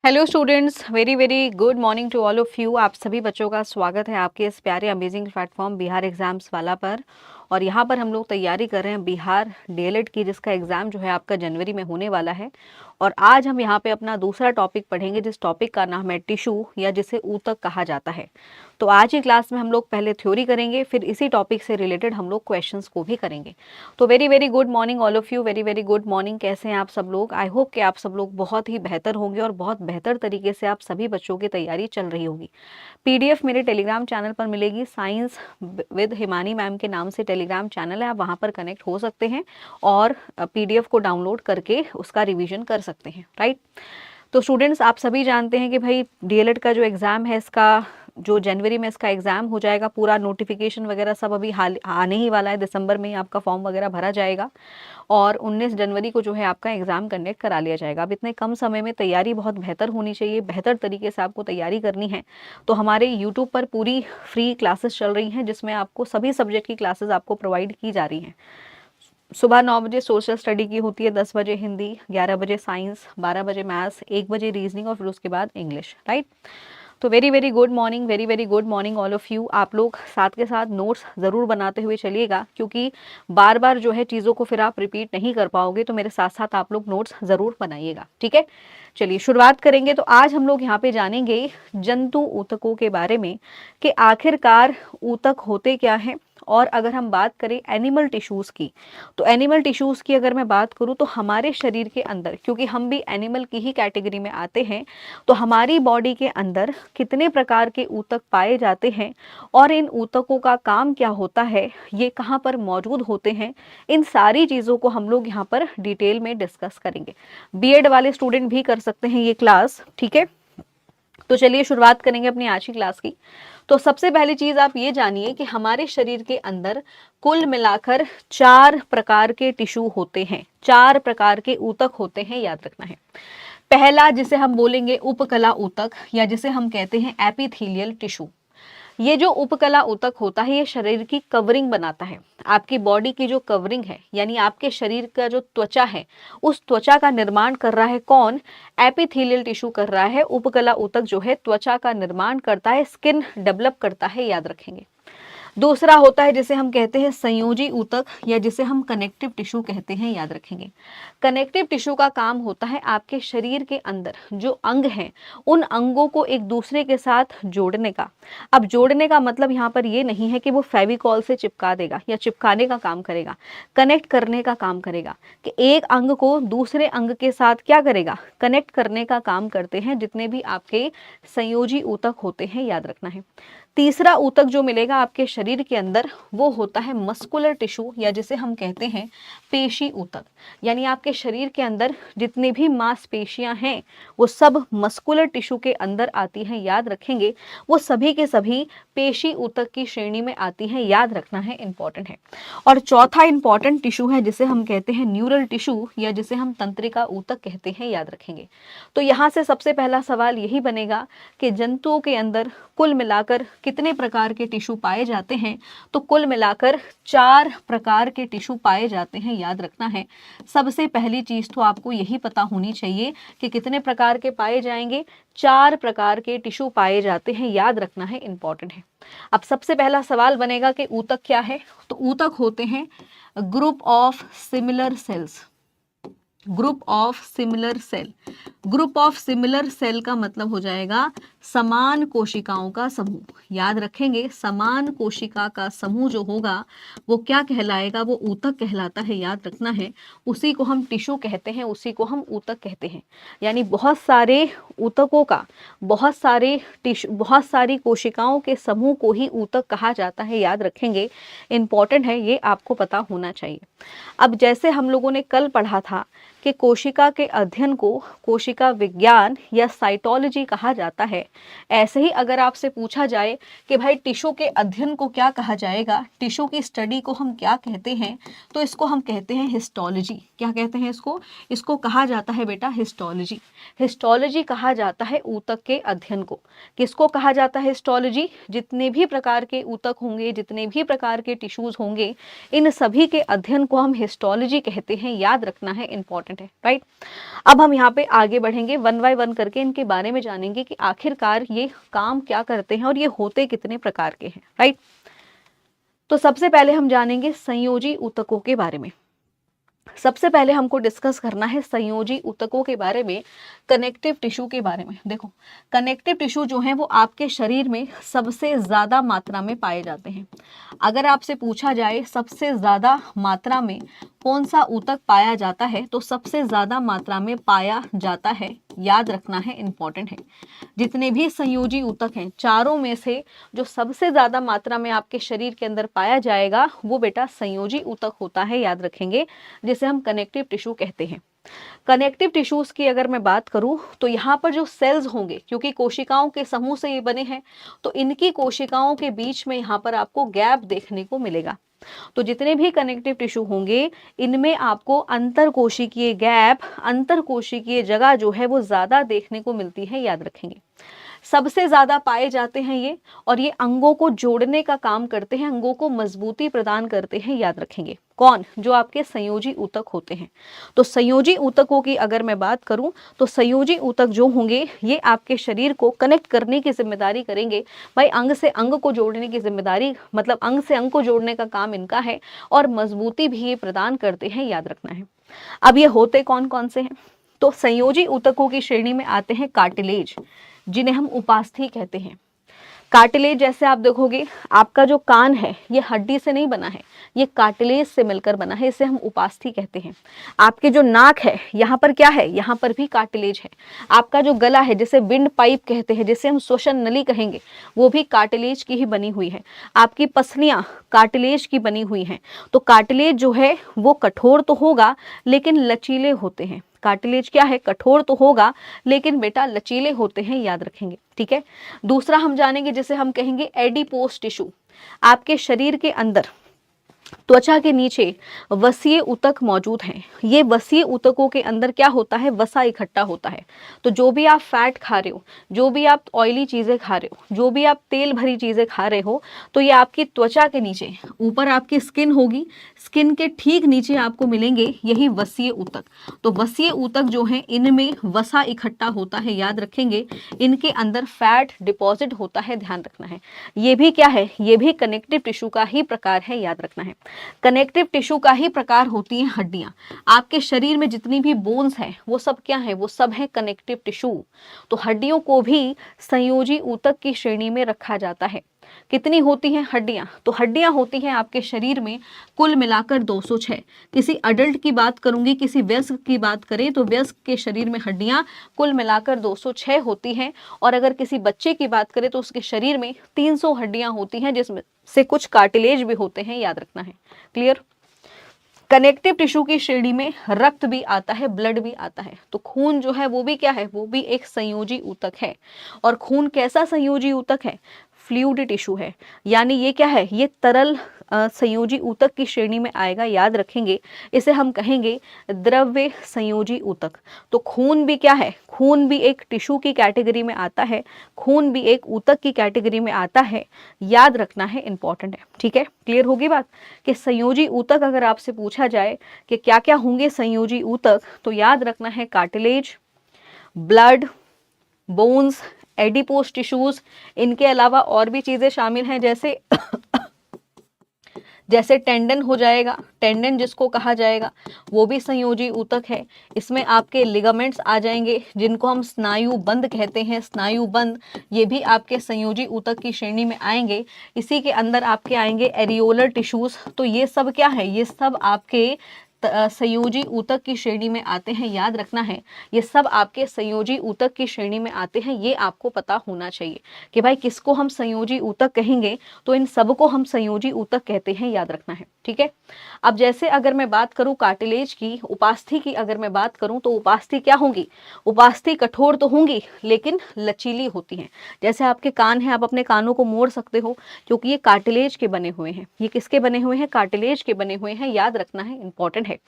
Hello students, very very good morning to all of you. आप सभी बच्चों का स्वागत है आपके इस प्यारे अमेजिंग प्लेटफॉर्म बिहार एग्जाम्स वाला पर। और यहाँ पर हम लोग तैयारी कर रहे हैं बिहार डीएलएड की, जिसका एग्ज़ाम जो है आपका जनवरी में होने वाला है। और आज हम यहाँ पे अपना दूसरा टॉपिक पढ़ेंगे, जिस टॉपिक का नाम है टिश्यू या जिसे ऊतक कहा जाता है। तो आज की क्लास में हम लोग पहले थ्योरी करेंगे, फिर इसी टॉपिक से रिलेटेड हम लोग क्वेश्चंस को भी करेंगे। तो very very good morning all of you, very very good morning. कैसे हैं आप सब लोग? आई होप कि आप सब लोग बहुत ही बेहतर होंगे और बहुत बेहतर तरीके से आप सभी बच्चों की तैयारी चल रही होगी। पीडीएफ मेरे टेलीग्राम चैनल पर मिलेगी, साइंस विद हिमानी मैम के नाम से टेलीग्राम चैनल है, आप वहाँ पर कनेक्ट हो सकते हैं और पीडीएफ को डाउनलोड करके उसका रिवीजन कर सकते हैं, राइट। तो स्टूडेंट्स, आप सभी जानते हैं कि भाई डीएलएड का जो एग्ज़ाम है, इसका जो जनवरी में इसका एग्ज़ाम हो जाएगा, पूरा नोटिफिकेशन वगैरह सब अभी हाल आने ही वाला है। दिसंबर में ही आपका फॉर्म वगैरह भरा जाएगा और 19 जनवरी को जो है आपका एग्ज़ाम कंडक्ट करा लिया जाएगा। अब इतने कम समय में तैयारी बहुत बेहतर होनी चाहिए, बेहतर तरीके से आपको तैयारी करनी है। तो हमारे यूट्यूब पर पूरी फ्री क्लासेस चल रही हैं, जिसमें आपको सभी सब्जेक्ट की क्लासेस आपको प्रोवाइड की जा रही हैं। सुबह 9 बजे सोशल स्टडी की होती है, 10 बजे हिंदी, 11 बजे साइंस, 12 बजे मैथ्स, 1 बजे रीजनिंग और फिर उसके बाद इंग्लिश, राइट। तो very very good morning, very very good morning all of you. आप लोग साथ के साथ नोट्स ज़रूर बनाते हुए चलिएगा, क्योंकि बार बार जो है चीज़ों को फिर आप रिपीट नहीं कर पाओगे। तो मेरे साथ साथ आप लोग नोट्स ज़रूर बनाइएगा, ठीक है। चलिए शुरुआत करेंगे। तो आज हम लोग यहाँ पे जानेंगे जंतु ऊतकों के बारे में, कि आखिरकार ऊतक होते क्या हैं। और अगर हम बात करें एनिमल टिश्यूज़ की, तो एनिमल टिश्यूज़ की अगर मैं बात करूँ तो हमारे शरीर के अंदर, क्योंकि हम भी एनिमल की ही कैटेगरी में आते हैं, तो हमारी बॉडी के अंदर कितने प्रकार के ऊतक पाए जाते हैं और इन ऊतकों का काम क्या होता है, ये कहाँ पर मौजूद होते हैं, इन सारी चीज़ों को हम लोग यहाँ पर डिटेल में डिस्कस करेंगे। बीएड वाले स्टूडेंट भी कर सकते हैं ये क्लास, ठीक है। तो चलिए शुरुआत करेंगे अपनी आज की क्लास की। तो सबसे पहली चीज आप ये जानिए कि हमारे शरीर के अंदर कुल मिलाकर 4 प्रकार के टिश्यू होते हैं, 4 प्रकार के ऊतक होते हैं, याद रखना है। पहला जिसे हम बोलेंगे उपकला ऊतक, या जिसे हम कहते हैं एपिथेलियल टिश्यू। ये जो उपकला ऊतक होता है, ये शरीर की कवरिंग बनाता है। आपकी बॉडी की जो कवरिंग है, यानी आपके शरीर का जो त्वचा है, उस त्वचा का निर्माण कर रहा है कौन? एपिथेलियल टिश्यू कर रहा है। उपकला ऊतक जो है त्वचा का निर्माण करता है, स्किन डेवलप करता है, याद रखेंगे। दूसरा होता है जिसे हम कहते हैं संयोजी ऊतक, या जिसे हम कनेक्टिव टिश्यू कहते हैं, याद रखेंगे। कनेक्टिव टिश्यू का काम होता है आपके शरीर के अंदर जो अंग हैं, उन अंगों को एक दूसरे के साथ जोड़ने का। अब जोड़ने का मतलब यहाँ पर ये नहीं है कि वो फेविकॉल से चिपका देगा या चिपकाने का काम करेगा, कनेक्ट करने का काम करेगा, कि एक अंग को दूसरे अंग के साथ क्या करेगा? कनेक्ट करने का काम करते हैं जितने भी आपके संयोजी ऊतक होते हैं, याद रखना है। तीसरा ऊतक जो मिलेगा आपके शरीर के अंदर, वो होता है मस्कुलर टिश्यू, या जिसे हम कहते हैं पेशी ऊतक। यानी आपके शरीर के अंदर जितनी भी मांसपेशियां हैं, वो सब मस्कुलर टिश्यू के अंदर आती हैं, याद रखेंगे। वो सभी के सभी पेशी ऊतक की श्रेणी में आती हैं, याद रखना है, इंपॉर्टेंट है। और चौथा इंपॉर्टेंट टिश्यू है जिसे हम कहते हैं न्यूरल टिश्यू, या जिसे हम तंत्रिका ऊतक कहते हैं, याद रखेंगे। तो यहाँ से सबसे पहला सवाल यही बनेगा कि जंतुओं के अंदर कुल मिलाकर कितने प्रकार के टिश्यू पाए जाते हैं? तो कुल मिलाकर 4 प्रकार के टिश्यू पाए जाते हैं, याद रखना है। सबसे पहली चीज तो आपको यही पता होनी चाहिए कि कितने प्रकार के पाए जाएंगे। 4 प्रकार के टिश्यू पाए जाते हैं, याद रखना है, इंपॉर्टेंट है। अब सबसे पहला सवाल बनेगा कि ऊतक क्या है? तो ऊतक होते हैं group of similar cells. Group of similar cell. Group of similar cell का मतलब हो जाएगा समान कोशिकाओं का समूह, याद रखेंगे। समान कोशिका का समूह जो होगा वो क्या कहलाएगा? वो ऊतक कहलाता है, याद रखना है। उसी को हम टिश्यू कहते हैं, उसी को हम ऊतक कहते हैं। यानी बहुत सारे ऊतकों का, बहुत सारी कोशिकाओं के समूह को ही ऊतक कहा जाता है, याद रखेंगे, इंपॉर्टेंट है, ये आपको पता होना चाहिए। अब जैसे हम लोगों ने कल पढ़ा था कि कोशिका के अध्ययन को कोशिका विज्ञान या साइटोलॉजी कहा जाता है, ऐसे ही अगर आपसे पूछा जाए कि भाई टिश्यू के अध्ययन को क्या कहा जाएगा, टिश्यू की स्टडी को हम क्या कहते हैं, तो इसको हम कहते हैं हिस्टोलॉजी। क्या कहते हैं इसको? इसको कहा जाता है बेटा हिस्टोलॉजी। हिस्टोलॉजी कहा जाता है ऊतक के अध्ययन को। किसको कहा जाता है हिस्टोलॉजी? जितने भी प्रकार के ऊतक होंगे, जितने भी प्रकार के टिश्यूज होंगे, इन सभी के अध्ययन को हम हिस्टोलॉजी कहते हैं, याद रखना है, इंपॉर्टेंट इंपॉर्टेंट है, राइट। अब हम यहाँ पे आगे बढ़ेंगे, वन बाय वन करके इनके बारे में जानेंगे कि आखिरकार ये काम क्या करते हैं और ये होते कितने प्रकार के हैं, राइट। तो सबसे पहले हम जानेंगे संयोजी ऊतकों के बारे में। सबसे पहले हमको डिस्कस करना है संयोजी ऊतकों के बारे में, कनेक्टिव टिश्यू के बारे में। देखो, कनेक्टिव टिश्यू जो है वो आपके शरीर में सबसे ज्यादा मात्रा में पाए जाते हैं। अगर आपसे पूछा जाए सबसे ज्यादा मात्रा में कौन सा ऊतक पाया जाता है, तो सबसे ज्यादा मात्रा में पाया जाता है, याद रखना है, इंपॉर्टेंट है, जितने भी संयोजी ऊतक हैं चारों में से जो सबसे ज्यादा मात्रा में आपके शरीर के अंदर पाया जाएगा वो बेटा संयोजी ऊतक होता है, याद रखेंगे, जिसे हम कनेक्टिव टिश्यू कहते हैं। कनेक्टिव टिश्यूज की अगर मैं बात करूं तो यहाँ पर जो सेल्स होंगे, क्योंकि कोशिकाओं के समूह से ये बने हैं, तो इनकी कोशिकाओं के बीच में यहाँ पर आपको गैप देखने को मिलेगा। तो जितने भी कनेक्टिव टिश्यू होंगे इनमें आपको अंतर कोशिकीय गैप, अंतर कोशिकीय जगह जो है वो ज्यादा देखने को मिलती है, याद रखेंगे। सबसे ज्यादा पाए जाते हैं ये, और ये अंगों को जोड़ने का काम करते हैं, अंगों को मजबूती प्रदान करते हैं, याद रखेंगे। कौन? जो आपके संयोजी ऊतक होते हैं। तो संयोजी ऊतकों की अगर मैं बात करूं तो संयोजी ऊतक जो होंगे ये आपके शरीर को कनेक्ट करने की जिम्मेदारी करेंगे। भाई अंग से अंग को जोड़ने की जिम्मेदारी, मतलब अंग से अंग को जोड़ने का काम इनका है, और मजबूती भी ये प्रदान करते हैं, याद रखना है। अब ये होते कौन कौन से हैं? तो संयोजी ऊतकों की श्रेणी में आते हैं कार्टिलेज, जिन्हें हम उपास्थि कहते हैं। कार्टिलेज जैसे आप देखोगे, आपका जो कान है ये हड्डी से नहीं बना है, ये कार्टिलेज से मिलकर बना है, इसे हम उपास्थि कहते हैं। आपके जो नाक है यहाँ पर क्या है? यहाँ पर भी कार्टिलेज है। आपका जो गला है जिसे विंड पाइप कहते हैं, जिसे हम श्वसन नली कहेंगे, वो भी कार्टिलेज की ही बनी हुई है। आपकी पसलियां कार्टिलेज की बनी हुई हैं। तो कार्टिलेज जो है वो कठोर तो होगा लेकिन लचीले होते हैं। कार्टिलेज क्या है? कठोर तो होगा लेकिन बेटा लचीले होते हैं, याद रखेंगे, ठीक है। दूसरा हम जानेंगे जिसे हम कहेंगे एडिपोस टिश्यू। आपके शरीर के अंदर त्वचा के नीचे वसीय ऊतक मौजूद हैं। ये वसीय ऊतकों के अंदर क्या होता है? वसा इकट्ठा होता है। तो जो भी आप फैट खा रहे हो, जो भी आप ऑयली चीजें खा रहे हो, जो भी आप तेल भरी चीजें खा रहे हो, तो ये आपकी त्वचा के नीचे, ऊपर आपकी स्किन होगी, स्किन के ठीक नीचे आपको मिलेंगे यही वसीय ऊतक। तो वसीय ऊतक जो है इनमें वसा इकट्ठा होता है, याद रखेंगे। इनके अंदर फैट डिपॉजिट होता है, ध्यान रखना है। ये भी क्या है? ये भी कनेक्टिव टिश्यू का ही प्रकार है, याद रखना है। कनेक्टिव टिश्यू का ही प्रकार होती हैं हड्डियां। आपके शरीर में जितनी भी बोन्स हैं वो सब क्या है? वो सब है कनेक्टिव टिश्यू। तो हड्डियों को भी संयोजी ऊतक की श्रेणी में रखा जाता है। कितनी होती हैं हड्डियां? तो हड्डियां होती हैं आपके शरीर में कुल मिलाकर 206। किसी अडल्ट की बात करूंगी, किसी वयस्क की बात करें तो वयस्क के शरीर में हड्डियां कुल मिलाकर 206 होती हैं, और अगर किसी बच्चे की बात करें तो उसके शरीर में 300 हड्डियां होती हैं, जिसमें से कुछ कार्टिलेज भी होते हैं, याद रखना है। क्लियर? कनेक्टिव टिश्यू की श्रेणी में रक्त भी आता है, ब्लड भी आता है। तो खून जो है वो भी क्या है? वो भी एक संयोजी ऊतक है। और खून कैसा संयोजी ऊतक है? फ्लूइड टिश्यू है, यानी ये क्या है? ये तरल संयोजी ऊतक की श्रेणी में आएगा, याद रखेंगे। इसे हम कहेंगे द्रव्य संयोजी ऊतक। तो खून भी क्या है? खून भी एक टिश्यू की कैटेगरी में आता है, खून भी एक ऊतक की कैटेगरी में आता है, याद रखना है, इंपॉर्टेंट है, ठीक है। क्लियर होगी बात कि संयोजी ऊतक अगर आपसे पूछा जाए कि क्या क्या होंगे संयोजी ऊतक, तो याद रखना है cartilage, blood, bones, adipose tissues. इनके अलावा और भी चीजें शामिल हैं, जैसे जैसे टेंडन हो जाएगा, टेंडन जिसको कहा जाएगा वो भी संयोजी ऊतक है। इसमें आपके लिगामेंट्स आ जाएंगे जिनको हम स्नायु बंध कहते हैं, स्नायु बंध, ये भी आपके संयोजी ऊतक की श्रेणी में आएंगे। इसी के अंदर आपके आएंगे एरियोलर टिश्यूज। तो ये सब क्या है? ये सब आपके संयोजी ऊतक की श्रेणी में आते हैं, याद रखना है। ये सब आपके संयोजी ऊतक की श्रेणी में आते हैं, ये आपको पता होना चाहिए कि भाई किसको हम संयोजी ऊतक कहेंगे, तो इन सब को हम संयोजी ऊतक कहते हैं, याद रखना है, ठीक है। अब जैसे अगर मैं बात करूं कार्टिलेज की, उपास्थि की अगर मैं बात करूं तो उपास्थि क्या होंगी? उपास्थि कठोर तो होंगी लेकिन लचीली होती हैं। जैसे आपके कान है, आप अपने कानों को मोड़ सकते हो क्योंकि ये कार्टिलेज के बने हुए हैं। ये किसके बने हुए हैं? कार्टिलेज के बने हुए हैं, याद रखना है, इंपॉर्टेंट है। है।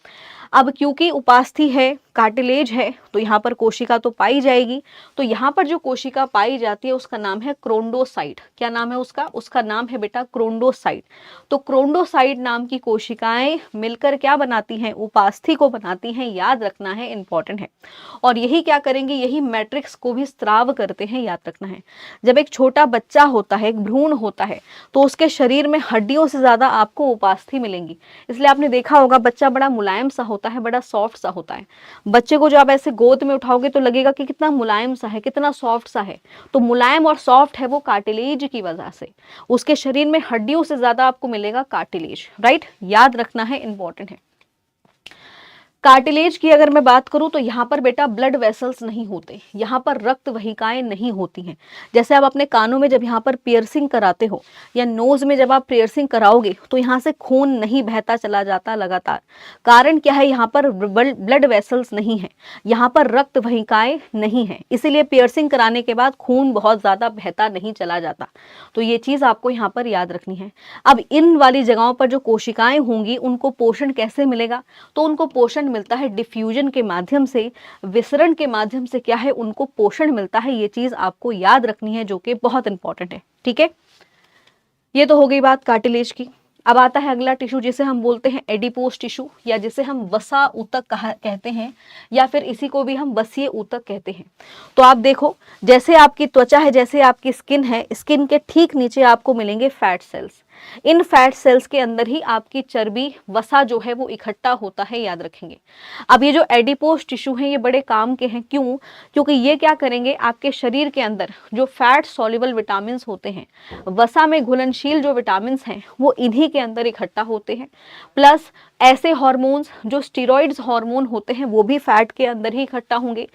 अब क्योंकि उपास्थि है, कार्टिलेज है, तो यहाँ पर कोशिका तो पाई जाएगी। तो यहाँ पर जो कोशिका पाई जाती है उसका नाम है क्रोंडोसाइट। क्या नाम है उसका? उसका नाम है बेटा क्रोंडोसाइट। तो क्रोंडोसाइट नाम की कोशिकाएं मिलकर क्या बनाती हैं? उपास्थि को बनाती हैं। याद रखना है, इंपॉर्टेंट है। और यही क्या करेंगे? यही मैट्रिक्स को भी स्त्राव करते हैं, याद रखना है। जब एक छोटा बच्चा होता है, एक भ्रूण होता है, तो उसके शरीर में हड्डियों से ज्यादा आपको उपास्थि मिलेंगी। इसलिए आपने देखा होगा बच्चा बड़ा मुलायम सा होता है, बड़ा सॉफ्ट सा होता है। बच्चे को जो आप ऐसे गोद में उठाओगे तो लगेगा कि कितना मुलायम सा है, कितना सॉफ्ट सा है। तो मुलायम और सॉफ्ट है वो कार्टिलेज की वजह से। उसके शरीर में हड्डियों से ज्यादा आपको मिलेगा कार्टिलेज, राइट? याद रखना है, इंपॉर्टेंट है। कार्टिलेज की अगर मैं बात करूं तो यहाँ पर बेटा ब्लड वेसल्स नहीं होते, यहाँ पर रक्त वहिकाएं नहीं होती हैं। जैसे आप अपने कानों में जब यहाँ पर पियर्सिंग कराते हो या नोज में जब आप पियर्सिंग कराओगे तो यहाँ से खून नहीं बहता चला जाता लगातार। कारण क्या है? यहाँ पर ब्लड वेसल्स नहीं है, यहाँ पर रक्त वहिकाएं नहीं है, इसीलिए पियर्सिंग कराने के बाद खून बहुत ज्यादा बहता नहीं चला जाता। तो ये चीज आपको यहाँ पर याद रखनी है। अब इन वाली जगहों पर जो कोशिकाएं होंगी उनको पोषण कैसे मिलेगा? तो उनको पोषण मिलता है डिफ्यूजन के माध्यम से, विसरण के माध्यम से। क्या है? उनको पोषण मिलता है। ये चीज आपको याद रखनी है, जो कि बहुत इंपॉर्टेंट है। ठीक है, ये तो हो गई बात कार्टिलेज की। अब आता है अगला टिश्यू जिसे हम बोलते हैं एडिपोस टिश्यू, या जिसे हम वसा ऊतक कहते हैं, या फिर इसी को भी हम वसीय ऊतक कहते हैं। तो आप देखो, जैसे आपकी त्वचा है, जैसे आपकी स्किन है, स्किन के ठीक नीचे आपको मिलेंगे फैट सेल्स। इन फैट सेल्स के अंदर ही आपकी चर्बी, वसा जो है वो इकट्ठा होता है, याद रखेंगे। अब ये जो एडिपोस टिश्यू हैं ये बड़े काम के हैं। क्यों? क्योंकि ये क्या करेंगे? आपके शरीर के अंदर जो फैट सॉल्युबल विटामिन होते हैं, वसा में घुलनशील जो विटामिन हैं, वो इन्हीं के अंदर इकट्ठा होते हैं। प्लस ऐसे हार्मोन्स जो स्टीरॉइड्स हार्मोन होते हैं वो भी फैट के अंदर ही इकट्ठा होंगे।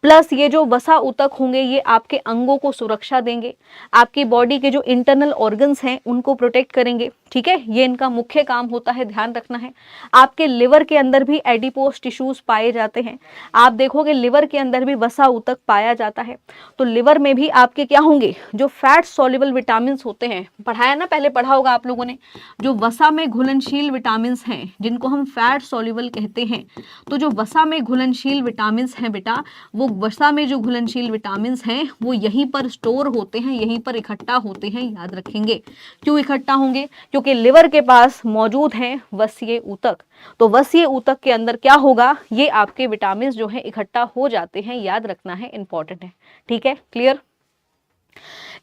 प्लस ये जो वसा ऊतक होंगे ये आपके अंगों को सुरक्षा देंगे, आपकी बॉडी के जो इंटरनल ऑर्गन्स हैं उनको प्रोटेक्ट करेंगे। ठीक है, ये इनका मुख्य काम होता है, ध्यान रखना है। आपके लिवर के अंदर भी एडिपोस टिश्यूज पाए जाते हैं। आप देखोगे लिवर के अंदर भी वसा ऊतक पाया जाता है। तो लिवर में भी आपके क्या होंगे? जो फैट सॉल्युबल विटामिन होते हैं, पढ़ाया ना, पहले पढ़ा होगा आप लोगों ने, जो वसा में घुलनशील विटामिन हैं जिनको हम फैट सॉल्युबल कहते हैं। तो जो वसा में घुलनशील विटामिन हैं बेटा, वो वसा में जो घुलनशील विटामिन हैं वो यहीं पर स्टोर होते हैं, यहीं पर इकट्ठा होते हैं, याद रखेंगे। क्यों इकट्ठा होंगे? क्योंकि लिवर के पास मौजूद है वसीय ऊतक। तो वसीय ऊतक के अंदर क्या होगा? ये आपके विटामिन जो है इकट्ठा हो जाते हैं, याद रखना है, इंपॉर्टेंट है। ठीक है, क्लियर?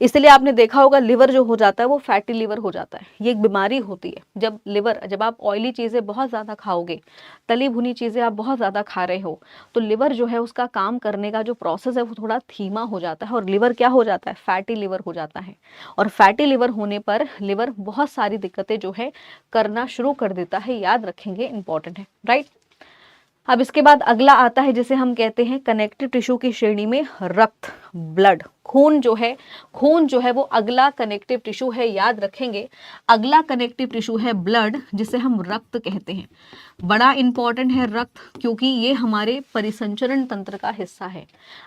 इसलिए आपने देखा होगा लिवर जो हो जाता है वो फैटी लिवर हो जाता है। ये एक बीमारी होती है। जब आप ऑयली चीज़ें बहुत ज़्यादा खाओगे, तली भुनी चीज़ें आप बहुत ज़्यादा खा रहे हो, तो लिवर जो है उसका काम करने का जो प्रोसेस है वो थोड़ा धीमा हो जाता है और लिवर क्या हो जाता है? फैटी लिवर हो जाता है। और फैटी लिवर होने पर लिवर बहुत सारी दिक्कतें जो है करना शुरू कर देता है, याद रखेंगे, इंपॉर्टेंट है, राइट? अब इसके बाद अगला आता है जिसे हम कहते हैं कनेक्टिव टिश्यू की श्रेणी में रक्त, ब्लड, खून जो है वो अगला कनेक्टिव टिश्यू है, याद रखेंगे। अगला कनेक्टिव टिश्यू है ब्लड, जिसे हम रक्त कहते हैं। बड़ा इंपॉर्टेंट है रक्त, क्योंकि ये हमारे परिसंचरण तंत्र का हिस्सा है।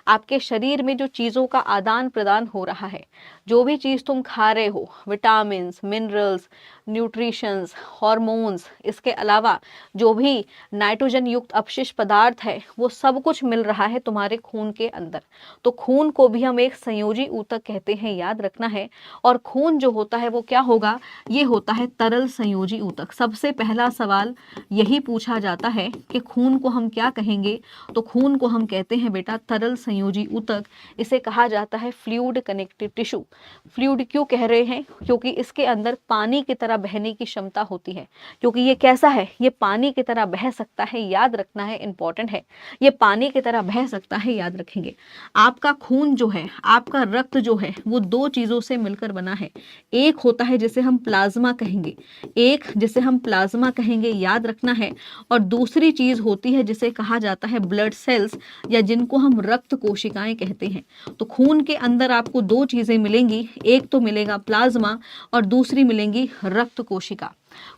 आपके शरीर में जो चीज़ों का आदान प्रदान हो रहा है, जो भी चीज़ तुम खा रहे हो, विटामिन्स, मिनरल्स, न्यूट्रिशंस, हार्मोन्स, इसके अलावा जो भी नाइट्रोजन युक्त अपशिष्ट पदार्थ है, वो सब कुछ मिल रहा है तुम्हारे खून के अंदर। तो खून को भी हम एक संयोजी ऊतक कहते हैं, याद रखना है। और खून जो होता है वो क्या होगा? ये होता है तरल संयोजी ऊतक। सबसे पहला सवाल यही पूछा जाता है कि खून को हम क्या कहेंगे? तो खून को हम कहते हैं बेटा तरल संयोजी ऊतक। इसे कहा जाता है फ्लूइड कनेक्टिव टिश्यू। फ्लूइड क्यों कह रहे हैं? क्योंकि इसके अंदर पानी की तरह बहने की क्षमता होती है। क्योंकि ये कैसा है? ये पानी की तरह बह सकता है, याद रखना है, इंपॉर्टेंट है। ये पानी की तरह बह सकता है, याद रखेंगे। आपका खून जो है, आपका रक्त जो है, वो दो चीजों से मिलकर बना है। एक होता है जिसे हम प्लाज्मा कहेंगे, याद रखना है। और दूसरी चीज होती है जिसे कहा जाता है ब्लड सेल्स, या जिनको हम रक्त कोशिकाएं कहते हैं। तो खून के अंदर आपको दो चीजें मिलेंगी, एक तो मिलेगा प्लाज्मा और दूसरी मिलेंगी रक्त कोशिका।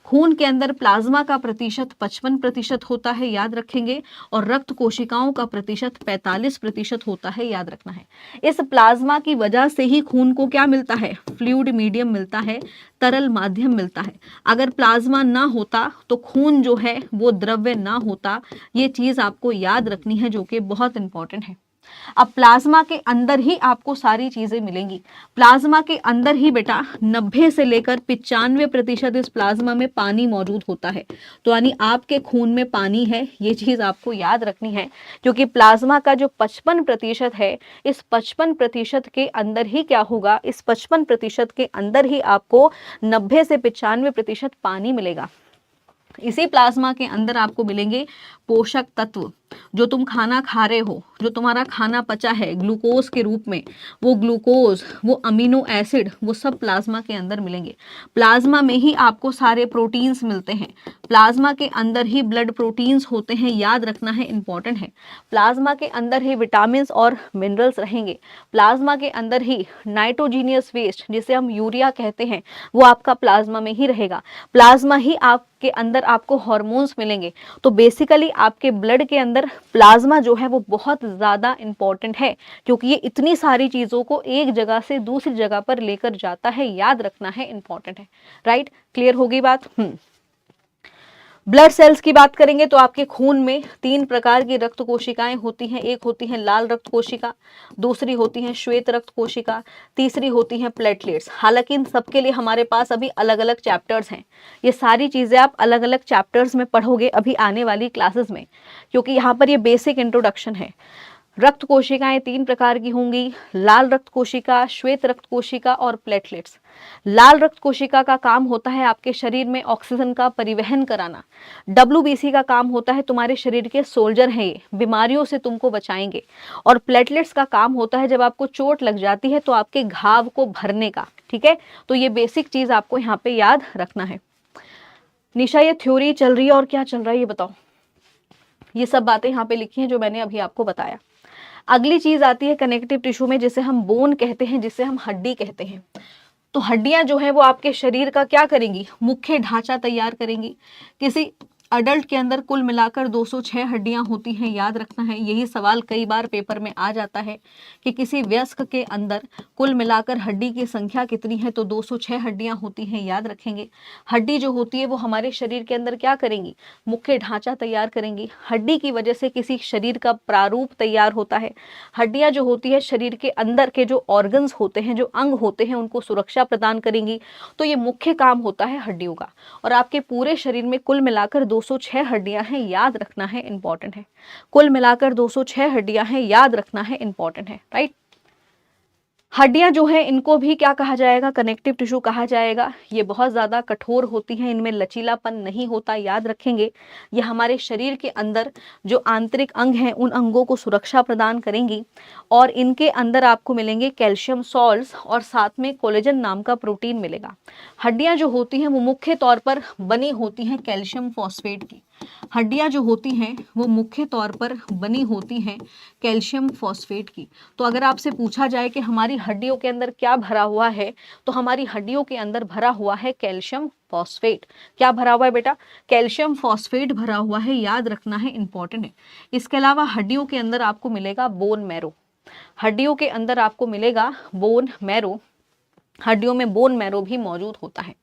खून के अंदर प्लाज्मा का प्रतिशत 55% होता है, याद रखेंगे, और रक्त कोशिकाओं का प्रतिशत 45% होता है, याद रखना है। इस प्लाज्मा की वजह से ही खून को क्या मिलता है, फ्लूइड मीडियम मिलता है, तरल माध्यम मिलता है। अगर प्लाज्मा ना होता तो खून जो है वो द्रव्य ना होता। ये चीज आपको याद रखनी है, जो कि बहुत इंपॉर्टेंट है। अब प्लाज्मा के अंदर ही आपको सारी चीजें मिलेंगी। प्लाज्मा के अंदर ही बेटा 90 से लेकर 95% इस प्लाज्मा में पानी मौजूद होता है। तो यानी आपके खून में पानी है, ये चीज आपको याद रखनी है, क्योंकि प्लाज्मा का जो 55% है, इस 55% के अंदर ही क्या होगा, इस 55% के अंदर ही आपको 90 से 95% पानी मिलेगा। इसी प्लाज्मा के अंदर आपको मिलेंगे पोषक तत्व। जो तुम खाना खा रहे हो, जो तुम्हारा खाना पचा है ग्लूकोज के रूप में, वो ग्लूकोज, वो अमीनो एसिड, वो सब प्लाज्मा के अंदर मिलेंगे। प्लाज्मा में ही आपको सारे प्रोटीन्स मिलते हैं। प्लाज्मा के अंदर ही ब्लड प्रोटीन्स होते हैं, याद रखना है, इंपॉर्टेंट है। प्लाज्मा के अंदर ही विटामिन और मिनरल्स रहेंगे। प्लाज्मा के अंदर ही नाइट्रोजीनियस वेस्ट, जिसे हम यूरिया कहते हैं, वो आपका प्लाज्मा में ही रहेगा। प्लाज्मा ही आपके अंदर आपको हार्मोन्स मिलेंगे। तो बेसिकली आपके ब्लड के अंदर प्लाज्मा जो है वो बहुत ज्यादा इंपॉर्टेंट है, क्योंकि ये इतनी सारी चीजों को एक जगह से दूसरी जगह पर लेकर जाता है, याद रखना है, इंपॉर्टेंट है। राइट, क्लियर होगी बात। ब्लड सेल्स की बात करेंगे तो आपके खून में 3 प्रकार की रक्त कोशिकाएं होती हैं। एक होती है लाल रक्त कोशिका, दूसरी होती है श्वेत रक्त कोशिका, तीसरी होती है प्लेटलेट्स। हालांकि इन सबके लिए हमारे पास अभी अलग अलग चैप्टर्स हैं। ये सारी चीजें आप अलग अलग चैप्टर्स में पढ़ोगे अभी आने वाली क्लासेस में, क्योंकि यहाँ पर ये बेसिक इंट्रोडक्शन है। रक्त कोशिकाएं 3 प्रकार की होंगी, लाल रक्त कोशिका, श्वेत रक्त कोशिका और प्लेटलेट्स। लाल रक्त कोशिका का काम होता है आपके शरीर में ऑक्सीजन का परिवहन कराना। WBC का काम होता है, तुम्हारे शरीर के सोल्जर हैं ये, बीमारियों से तुमको बचाएंगे। और प्लेटलेट्स का काम होता है, जब आपको चोट लग जाती है तो आपके घाव को भरने का। ठीक है, तो ये बेसिक चीज आपको यहाँ पे याद रखना है। निशा, ये थ्योरी चल रही है और क्या चल रहा है ये बताओ। ये सब बातें यहाँ पे लिखी हैं जो मैंने अभी आपको बताया। अगली चीज आती है कनेक्टिव टिश्यू में, जिसे हम बोन कहते हैं, जिसे हम हड्डी कहते हैं। तो हड्डियां जो है वो आपके शरीर का क्या करेंगी, मुख्य ढांचा तैयार करेंगी। किसी अडल्ट के अंदर कुल मिलाकर 206 हड्डियां होती हैं, याद रखना है। यही सवाल कई बार पेपर में आ जाता है कि किसी वयस्क के अंदर कुल मिलाकर हड्डी की संख्या कितनी है, तो 206 हड्डियां होती हैं, याद रखेंगे। हड्डी जो होती है वो हमारे शरीर के अंदर क्या करेंगी, मुख्य ढांचा तैयार करेंगी। हड्डी की वजह से किसी शरीर का प्रारूप तैयार होता है। हड्डियां जो होती है शरीर के अंदर के जो ऑर्गन्स होते हैं, जो अंग होते हैं, उनको सुरक्षा प्रदान करेंगी। तो ये मुख्य काम होता है हड्डियों का। और आपके पूरे शरीर में कुल मिलाकर 206 हड्डियां हैं, याद रखना है, इंपॉर्टेंट है। कुल मिलाकर 206 हड्डियां हैं, याद रखना है, इंपॉर्टेंट है। राइट, हड्डियां जो है इनको भी क्या कहा जाएगा, कनेक्टिव टिश्यू कहा जाएगा। ये बहुत ज्यादा कठोर होती हैं, इनमें लचीलापन नहीं होता, याद रखेंगे। ये हमारे शरीर के अंदर जो आंतरिक अंग हैं उन अंगों को सुरक्षा प्रदान करेंगी। और इनके अंदर आपको मिलेंगे कैल्शियम सॉल्ट्स और साथ में कोलेजन नाम का प्रोटीन मिलेगा। हड्डियां जो होती हैं वो मुख्य तौर पर बनी होती हैं कैल्शियम फॉस्फेट की। हड्डियां जो होती हैं वो मुख्य तौर पर बनी होती हैं कैल्शियम फॉस्फेट की। तो अगर आपसे पूछा जाए कि हमारी हड्डियों के अंदर क्या भरा हुआ है, तो हमारी हड्डियों के अंदर भरा हुआ है कैल्शियम फॉस्फेट। क्या भरा हुआ है बेटा, कैल्शियम फॉस्फेट भरा हुआ है, याद रखना है, इंपॉर्टेंट है। इसके अलावा हड्डियों के अंदर आपको मिलेगा बोन मैरो। हड्डियों के अंदर आपको मिलेगा बोन मैरो। हड्डियों में बोन मैरो भी मौजूद होता है।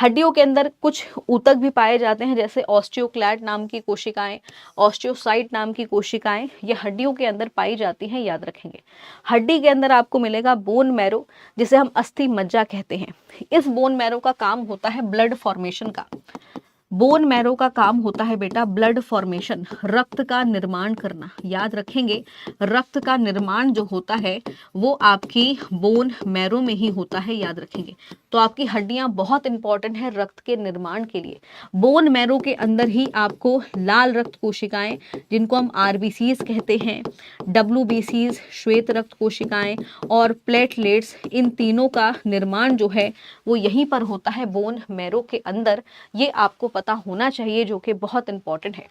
हड्डियों के अंदर कुछ ऊतक भी पाए जाते हैं, जैसे ऑस्टियोक्लैट नाम की कोशिकाएं, ऑस्टियोसाइट नाम की कोशिकाएं, ये हड्डियों के अंदर पाई जाती हैं, याद रखेंगे। हड्डी के अंदर आपको मिलेगा बोन मैरो, जिसे हम अस्थि मज्जा कहते हैं। इस बोन मैरो का काम होता है ब्लड फॉर्मेशन का। बोन मैरो का काम होता है बेटा ब्लड फॉर्मेशन, रक्त का निर्माण करना, याद रखेंगे। रक्त का निर्माण जो होता है वो आपकी बोन मैरो में ही होता है, याद रखेंगे। तो आपकी हड्डियां बहुत इंपॉर्टेंट है रक्त के निर्माण के लिए। बोन मैरो के अंदर ही आपको लाल रक्त कोशिकाएं, जिनको हम RBCs कहते हैं, WBCs श्वेत रक्त कोशिकाएं और प्लेटलेट्स, इन तीनों का निर्माण जो है वो यहीं पर होता है बोन मैरो के अंदर। ये आपको पता होना चाहिए, जो कि बहुत इंपॉर्टेंट है।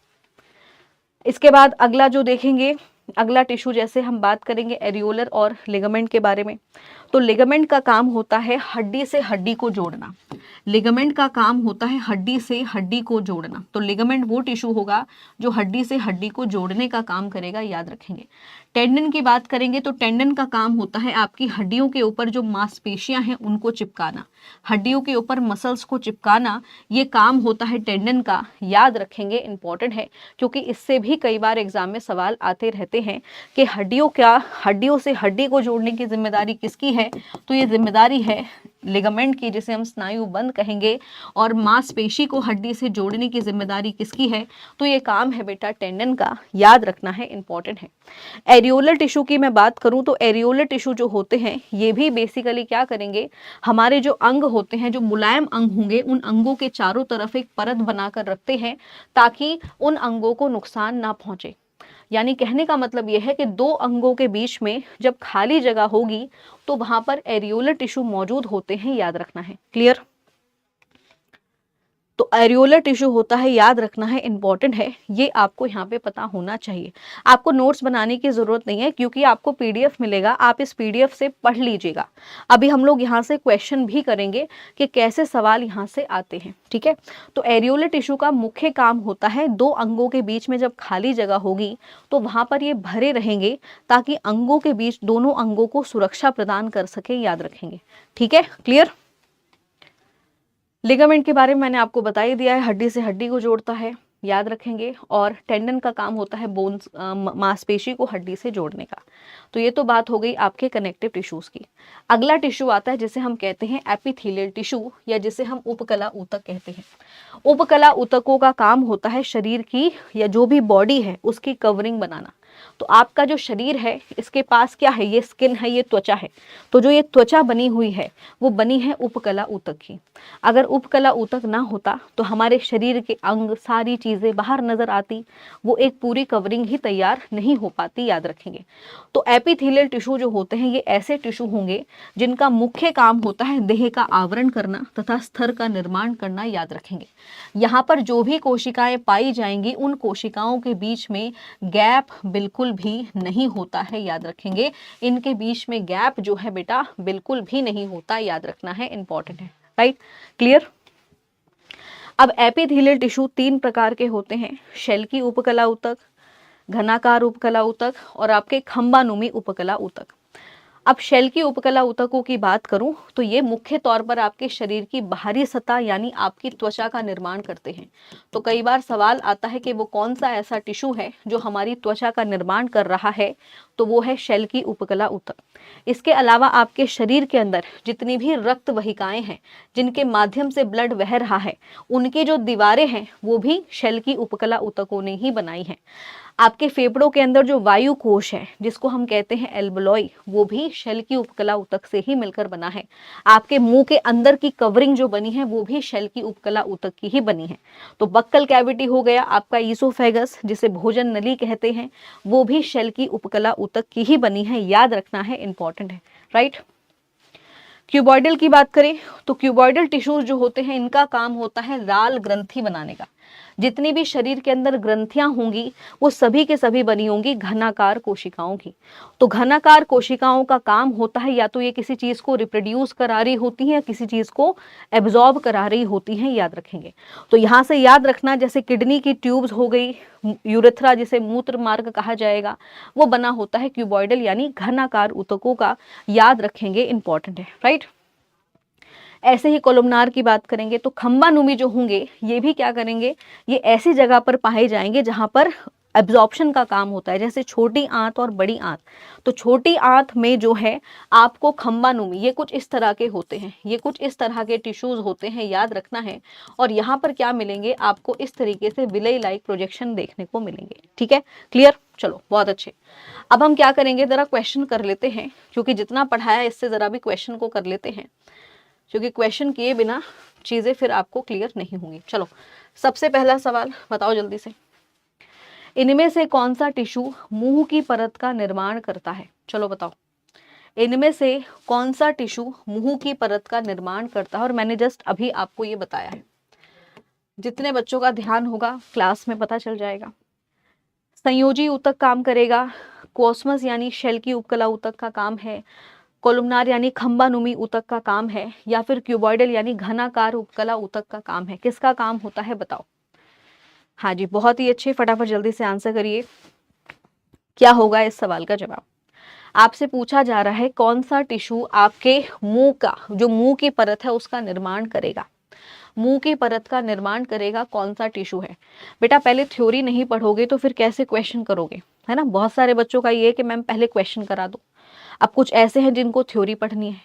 इसके बाद अगला जो देखेंगे अगला टिश्यू जैसे हम बात करेंगे एरियोलर और लिगामेंट के बारे में, तो लिगामेंट का काम होता है हड्डी से हड्डी को जोड़ना। लिगामेंट का काम होता है हड्डी से हड्डी को जोड़ना। तो लिगामेंट वो टिश्यू होगा जो हड्डी से हड्डी को जोड़ने का काम करेगा, याद रखेंगे। टेंडन की बात करेंगे तो टेंडन का काम होता है आपकी हड्डियों के ऊपर जो मांसपेशियां हैं उनको चिपकाना, हड्डियों के ऊपर मसल्स को चिपकाना, ये काम होता है टेंडन का, याद रखेंगे, इंपॉर्टेंट है क्योंकि इससे भी कई बार एग्जाम में सवाल आते रहते हैं कि हड्डियों से हड्डी को जोड़ने की जिम्मेदारी किसकी है, तो ये जिम्मेदारी है लिगामेंट की, जिसे हम स्नायु बंध कहेंगे, और मांसपेशी को हड्डी से जोड़ने की जिम्मेदारी किसकी है, तो ये काम है बेटा टेंडन का, याद रखना है, इंपॉर्टेंट है। एरियोलर टिश्यू की मैं बात करूं तो एरियोलर टिश्यू जो होते हैं ये भी बेसिकली क्या करेंगे, हमारे जो अंग होते हैं, जो मुलायम अंग होंगे, उन अंगों के चारों तरफ एक परत बनाकर रखते हैं ताकि उन अंगों को नुकसान ना पहुंचे। यानी कहने का मतलब यह है कि दो अंगों के बीच में जब खाली जगह होगी तो वहां पर एरियोलर टिश्यू मौजूद होते हैं, याद रखना है। क्लियर? तो एरियोलर टिश्यू होता है, याद रखना है, इंपॉर्टेंट है, ये आपको यहाँ पे पता होना चाहिए। आपको नोट्स बनाने की जरूरत नहीं है क्योंकि आपको पीडीएफ मिलेगा, आप इस पीडीएफ से पढ़ लीजिएगा। अभी हम लोग यहाँ से क्वेश्चन भी करेंगे कि कैसे सवाल यहाँ से आते हैं, ठीक है। तो एरियोलर टिश्यू का मुख्य काम होता है दो अंगों के बीच में जब खाली जगह होगी तो वहां पर ये भरे रहेंगे ताकि अंगों के बीच दोनों अंगों को सुरक्षा प्रदान कर सके, याद रखेंगे, ठीक है। क्लियर? लिगामेंट के बारे में मैंने आपको बता ही दिया है, हड्डी से हड्डी को जोड़ता है, याद रखेंगे। और टेंडन का काम होता है बोन्स, मांसपेशी को हड्डी से जोड़ने का। तो ये तो बात हो गई आपके कनेक्टिव टिश्यूज की। अगला टिश्यू आता है जिसे हम कहते हैं एपिथेलियल टिश्यू, या जिसे हम उपकला ऊतक कहते हैं। उपकला ऊतकों का काम होता है शरीर की या जो भी बॉडी है उसकी कवरिंग बनाना। तो आपका जो शरीर है इसके पास क्या है, ये स्किन है, ये त्वचा है। तो जो ये त्वचा बनी हुई है वो बनी है उपकला ऊतक की। अगर उपकला ऊतक ना होता तो हमारे शरीर के अंग, सारी चीजें बाहर नजर आती, वो एक पूरी कवरिंग ही तैयार नहीं हो पाती, याद रखेंगे। तो एपिथेलियल टिश्यू जो होते हैं ये ऐसे टिश्यू होंगे जिनका मुख्य काम होता है देह का आवरण करना तथा स्तर का निर्माण करना, याद रखेंगे। यहाँ पर जो भी कोशिकाएं पाई जाएंगी उन कोशिकाओं के बीच में गैप बिल्कुल भी नहीं होता है, याद रखेंगे। इनके बीच में गैप जो है बेटा बिल्कुल भी नहीं होता, याद रखना है, इंपॉर्टेंट है, राइट। क्लियर? अब एपिथेलियल टिश्यू तीन प्रकार के होते हैं, शेल की उपकला ऊतक, घनाकार उपकला ऊतक और आपके खंबानुमी उपकला ऊतक। अब शेल की उपकला ऊतकों की बात करूं तो ये मुख्य तौर पर आपके शरीर की बाहरी सतह यानी आपकी त्वचा का निर्माण करते हैं। तो कई बार सवाल आता है कि वो कौन सा ऐसा टिश्यू है जो हमारी त्वचा का निर्माण कर रहा है, तो वो है शेल की उपकला ऊतक। इसके अलावा आपके शरीर के अंदर जितनी भी रक्त वाहिकाएं हैं जिनके माध्यम से ब्लड बह रहा है, उनकी जो दीवारें हैं वो भी शेल की उपकला ऊतकों ने ही बनाई हैं। आपके फेफड़ों के अंदर जो वायु कोश है जिसको हम कहते हैं एल्बुलॉय, वो भी शेल की उपकला ऊतक से ही मिलकर बना है। आपके मुंह के अंदर की कवरिंग जो बनी है वो भी शेल की उपकला ऊतक की ही बनी है। तो बक्कल कैविटी हो गया आपका ईसोफेगस, जिसे भोजन नली कहते हैं, वो भी शेल की उपकला ऊतक की ही बनी है, याद रखना है, इंपॉर्टेंट है, राइट। क्यूबॉइडल की बात करें तो क्यूबॉइडल टिश्यूज जो होते हैं इनका काम होता है लाल ग्रंथि बनाने का। जितनी भी शरीर के अंदर ग्रंथियां होंगी वो सभी के सभी बनी होंगी घनाकार कोशिकाओं की। तो घनाकार कोशिकाओं का काम होता है या तो ये किसी चीज को रिप्रोड्यूस करा रही होती हैं या किसी चीज को एब्जॉर्ब करा रही होती हैं, याद रखेंगे। तो यहाँ से याद रखना, जैसे किडनी की ट्यूब्स हो गई, यूरेथ्रा जिसे मूत्र मार्ग कहा जाएगा, वो बना होता है क्यूबॉइडल यानी घनाकार ऊतकों का, याद रखेंगे, इंपॉर्टेंट है, राइट। ऐसे ही कोलुमनार की बात करेंगे तो खंबानुमी जो होंगे ये भी क्या करेंगे, ये ऐसी जगह पर पाए जाएंगे जहां पर एब्जॉर्प्शन का काम होता है, जैसे छोटी आंत और बड़ी आंत। तो छोटी आंत में जो है आपको खंबानुमी, ये कुछ इस तरह के होते हैं, ये कुछ इस तरह के टिश्यूज होते हैं, याद रखना है। और यहाँ पर क्या मिलेंगे आपको, इस तरीके से विलय लाइक प्रोजेक्शन देखने को मिलेंगे, ठीक है। क्लियर? चलो, बहुत अच्छे। अब हम क्या करेंगे, जरा क्वेश्चन कर लेते हैं, क्योंकि जितना पढ़ाया इससे जरा भी क्वेश्चन को कर लेते हैं, क्योंकि क्वेश्चन किए बिना चीजें फिर आपको क्लियर नहीं होंगी। चलो, सबसे पहला सवाल बताओ जल्दी से, इनमें से कौन सा टिश्यू मुंह की परत का निर्माण करता है? चलो बताओ, इनमें से कौन सा टिश्यू मुंह की परत का निर्माण करता है? और मैंने जस्ट अभी आपको ये बताया है, जितने बच्चों का ध्यान होगा क्लास में पता चल जाएगा। संयोजी ऊतक काम करेगा, कोस्मस यानी शेल की उपकला ऊतक का काम है, कोलुमनार यानी खंबानुमी ऊतक का काम है, या फिर क्यूबॉइडल यानी घनाकार उपकला ऊतक का काम है? किसका काम होता है बताओ। हाँ जी, बहुत ही अच्छे, फटाफट जल्दी से आंसर करिए। क्या होगा इस सवाल का जवाब? आपसे पूछा जा रहा है कौन सा टिश्यू आपके मुंह का, जो मुंह की परत है उसका निर्माण करेगा। मुंह की परत का निर्माण करेगा कौन सा टिश्यू है? बेटा पहले थ्योरी नहीं पढ़ोगे तो फिर कैसे क्वेश्चन करोगे, है ना। बहुत सारे बच्चों का ये है कि मैम पहले क्वेश्चन करा दो। अब कुछ ऐसे हैं जिनको थ्योरी पढ़नी है,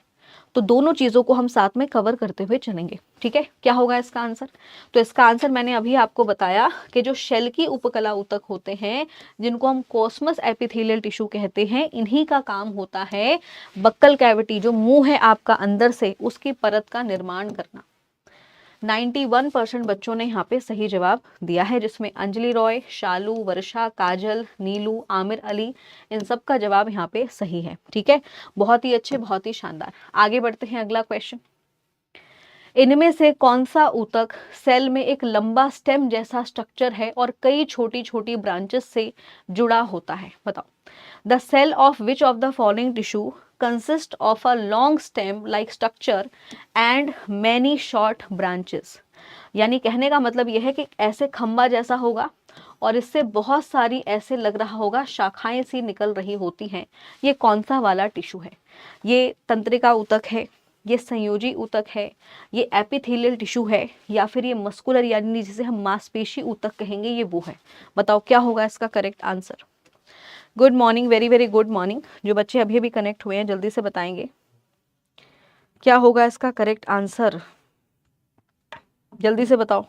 तो दोनों चीजों को हम साथ में कवर करते हुए चलेंगे, ठीक है। क्या होगा इसका आंसर? तो इसका आंसर मैंने अभी आपको बताया कि जो शेल की उपकला ऊतक होते हैं, जिनको हम कोस्मस एपिथेलियल टिश्यू कहते हैं, इन्हीं का काम होता है बक्कल कैविटी, जो मुंह है आपका अंदर से, उसकी परत का निर्माण करना। 91% बच्चों ने यहाँ पे सही जवाब दिया है, जिसमें अंजलि रॉय, शालू, वर्षा, काजल, नीलू, आमिर अली, इन सब का जवाब यहाँ पे सही है, ठीक है। बहुत ही अच्छे, बहुत ही शानदार। आगे बढ़ते हैं, अगला क्वेश्चन। इनमें से कौन सा ऊतक सेल में एक लंबा स्टेम जैसा स्ट्रक्चर है और कई छोटी छोटी ब्रांचेस से जुड़ा होता है? बताओ। The cell of which of the following tissue consist of a long stem like structure and many short branches? यानी कहने का मतलब यह है कि ऐसे खंबा जैसा होगा और इससे बहुत सारी ऐसे लग रहा होगा शाखाएं सी निकल रही होती हैं। ये कौन सा वाला टिश्यू है? ये तंत्रिका ऊतक है, ये संयोजी ऊतक है, ये एपिथेलियल टिश्यू है, या फिर ये मस्कुलर यानी जिसे हम मांसपेशी ऊतक कहेंगे, ये वो है? बताओ क्या होगा इसका correct answer. Good morning, very very good morning. जो बच्चे अभी अभी कनेक्ट हुए हैं जल्दी से बताएंगे क्या होगा इसका करेक्ट आंसर, जल्दी से बताओ।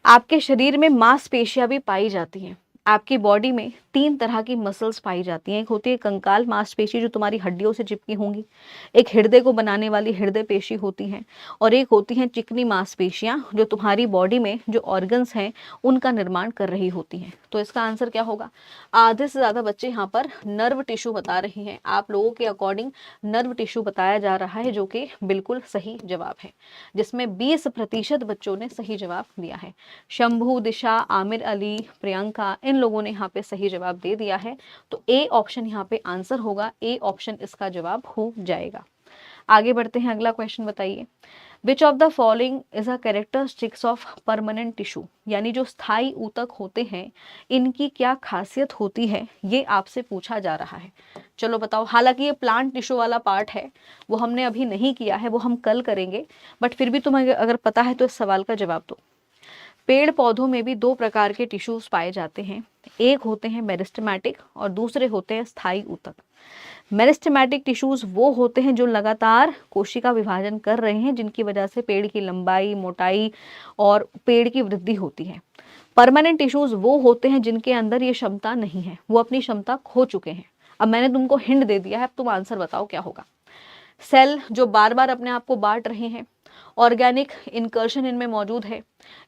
आपके शरीर में मांसपेशियां भी पाई जाती हैं। आपकी बॉडी में 3 तरह की मसल्स पाई जाती हैं। एक होती है कंकाल मांसपेशी, जो तुम्हारी हड्डियों से चिपकी होंगी। एक हृदय को बनाने वाली हृदय पेशी होती हैं, और एक होती हैं चिकनी मांसपेशियां, जो तुम्हारी बॉडी में जो ऑर्गन्स हैं उनका निर्माण कर रही होती हैं। तो इसका आंसर क्या होगा? आधे से ज्यादा बच्चे यहाँ पर नर्व टिश्यू बता रहे हैं। आप लोगों के अकॉर्डिंग नर्व टिश्यू बताया जा रहा है, जो कि बिल्कुल सही जवाब है, जिसमें 20% बच्चों ने सही जवाब दिया है। शंभू, दिशा, आमिर अली, प्रियंका, इन लोगों ने यहाँ पे सही जवाब दे दिया है। तो ए ऑप्शन यहाँ पे आंसर होगा, ए ऑप्शन इसका जवाब हो जाएगा। आगे बढ़ते हैं, अगला क्वेश्चन बताइए। विच of the following is a characteristics of permanent tissue? यानी जो स्थायी ऊतक होते हैं, इनकी क्या खासियत होती है, ये आपसे पूछा जा रहा है। चलो बताओ। हालांकि ये प्लांट टिश्यू वाला पार्ट है, वो हमने अभी नहीं किया है, वो हम कल करेंगे, बट फिर भी तुम्हें अगर पता है तो इस सवाल का जवाब दो। पेड़ पौधों में भी 2 प्रकार के टिश्यूज पाए जाते हैं। एक होते हैं मेरिस्टेमेटिक और दूसरे होते हैं स्थायी ऊतक। मेरिस्टेमेटिक टिश्यूज वो होते हैं जो लगातार कोशिका विभाजन कर रहे हैं, जिनकी वजह से पेड़ की लंबाई, मोटाई और पेड़ की वृद्धि होती है। परमानेंट टिश्यूज वो होते हैं जिनके अंदर ये क्षमता नहीं है, वो अपनी क्षमता खो चुके हैं। अब मैंने तुमको हिंट दे दिया है, अब तुम आंसर बताओ क्या होगा। सेल जो बार बार अपने आप को बांट रहे हैं, ऑर्गेनिक इनकर्शन इनमें मौजूद है,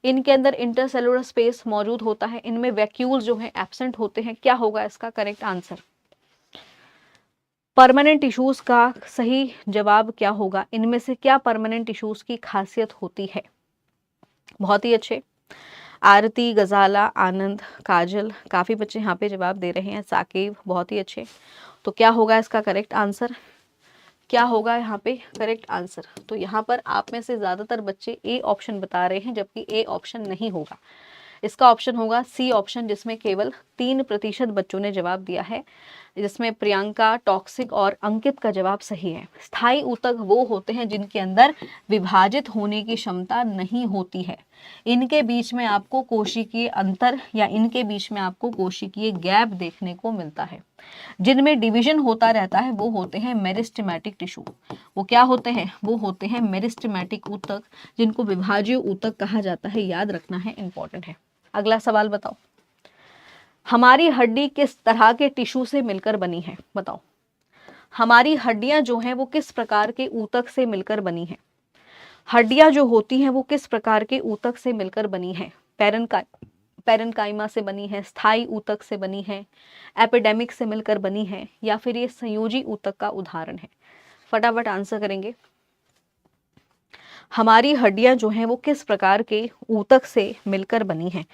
इनके अंदर इंटरसेलुलर स्पेस मौजूद होता है, इनमें वैक्यूल्स जो हैं एब्सेंट होते हैं। क्या होगा इसका करेक्ट आंसर? परमानेंट टिश्यूज का सही जवाब क्या होगा? इनमें से क्या परमानेंट टिश्यूज की खासियत होती है? बहुत ही अच्छे। आरती, गजाला, आनंद, काजल, काफी बच्चे यहाँ पे जवाब दे रहे हैं। साकिब, बहुत ही अच्छे। तो क्या होगा इसका करेक्ट आंसर? क्या होगा यहाँ पे करेक्ट आंसर? तो यहाँ पर आप में से ज्यादातर बच्चे ए ऑप्शन बता रहे हैं, जबकि ए ऑप्शन नहीं होगा। इसका ऑप्शन होगा सी ऑप्शन, जिसमें केवल 3% बच्चों ने जवाब दिया है, जिसमें प्रियंका, टॉक्सिक और अंकित का जवाब सही है। स्थायी ऊतक वो होते हैं जिनके अंदर विभाजित होने की क्षमता नहीं होती है। इनके बीच में आपको कोशिकीय अंतर या इनके बीच में आपको कोशिकीय गैप देखने को मिलता है। जिनमें डिवीजन होता रहता है वो होते हैं मेरिस्टेमेटिक टिश्यू। वो क्या होते हैं? वो होते हैं मेरिस्टेमेटिक ऊतक, जिनको विभाज्य ऊतक कहा जाता है। याद रखना है, इंपॉर्टेंट है। अगला सवाल बताओ। हमारी हड्डी किस तरह के टिश्यू से मिलकर बनी है? बताओ। हमारी हड्डियां जो हैं वो किस प्रकार के ऊतक से मिलकर बनी है? हड्डियां जो होती हैं वो किस प्रकार के ऊतक से मिलकर बनी है? पैरेन्काइमा से बनी है, स्थायी ऊतक से बनी है, एपिडेमिक से मिलकर बनी है, या फिर ये संयोजी ऊतक का उदाहरण है? फटाफट आंसर करेंगे। हमारी हड्डियां जो हैं वो किस प्रकार के ऊतक से मिलकर बनी हैं?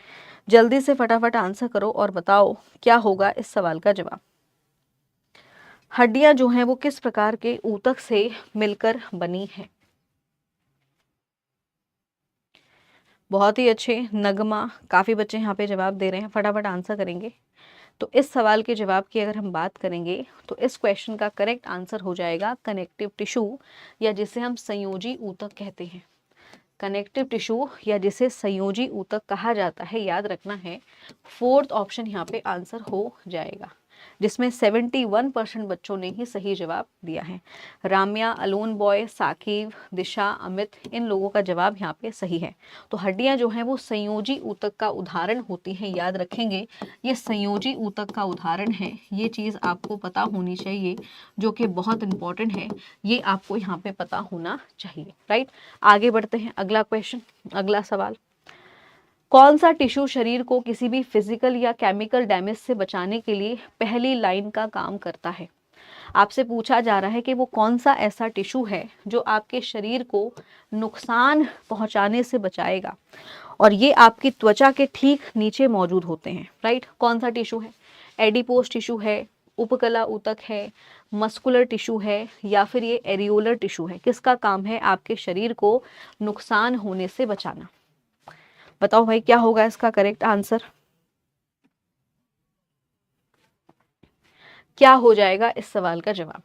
जल्दी से फटाफट आंसर करो और बताओ क्या होगा इस सवाल का जवाब। हड्डियां जो हैं वो किस प्रकार के ऊतक से मिलकर बनी हैं? बहुत ही अच्छे नगमा, काफ़ी बच्चे यहाँ पे जवाब दे रहे हैं, फटाफट आंसर करेंगे। तो इस सवाल के जवाब की अगर हम बात करेंगे तो इस क्वेश्चन का करेक्ट आंसर हो जाएगा कनेक्टिव टिश्यू, या जिसे हम संयोजी ऊतक कहते हैं। कनेक्टिव टिश्यू या जिसे संयोजी ऊतक कहा जाता है, याद रखना है। फोर्थ ऑप्शन यहाँ पे आंसर हो जाएगा, जिसमें 71% बच्चों ने ही सही जवाब दिया है। राम्या, अलोन बॉय, साकिब, दिशा, अमित, इन लोगों का जवाब यहाँ पे सही है। तो हड्डियां जो हैं वो संयोजी ऊतक का उदाहरण होती हैं, याद रखेंगे। ये संयोजी ऊतक का उदाहरण है, ये चीज़ आपको पता होनी चाहिए, जो कि बहुत इंपॉर्टेंट है। ये आपको यहाँ पे पता होना चाहिए, राइट। आगे बढ़ते हैं, अगला क्वेश्चन, अगला सवाल। कौन सा टिश्यू शरीर को किसी भी फिजिकल या केमिकल डैमेज से बचाने के लिए पहली लाइन का काम करता है? आपसे पूछा जा रहा है कि वो कौन सा ऐसा टिश्यू है जो आपके शरीर को नुकसान पहुंचाने से बचाएगा, और ये आपकी त्वचा के ठीक नीचे मौजूद होते हैं, राइट। कौन सा टिश्यू है? एडिपोस टिश्यू है, उपकला ऊतक है, मस्कुलर टिश्यू है, या फिर ये एरियोलर टिश्यू है? किसका काम है आपके शरीर को नुकसान होने से बचाना? बताओ भाई क्या होगा इसका करेक्ट आंसर, क्या हो जाएगा इस सवाल का जवाब?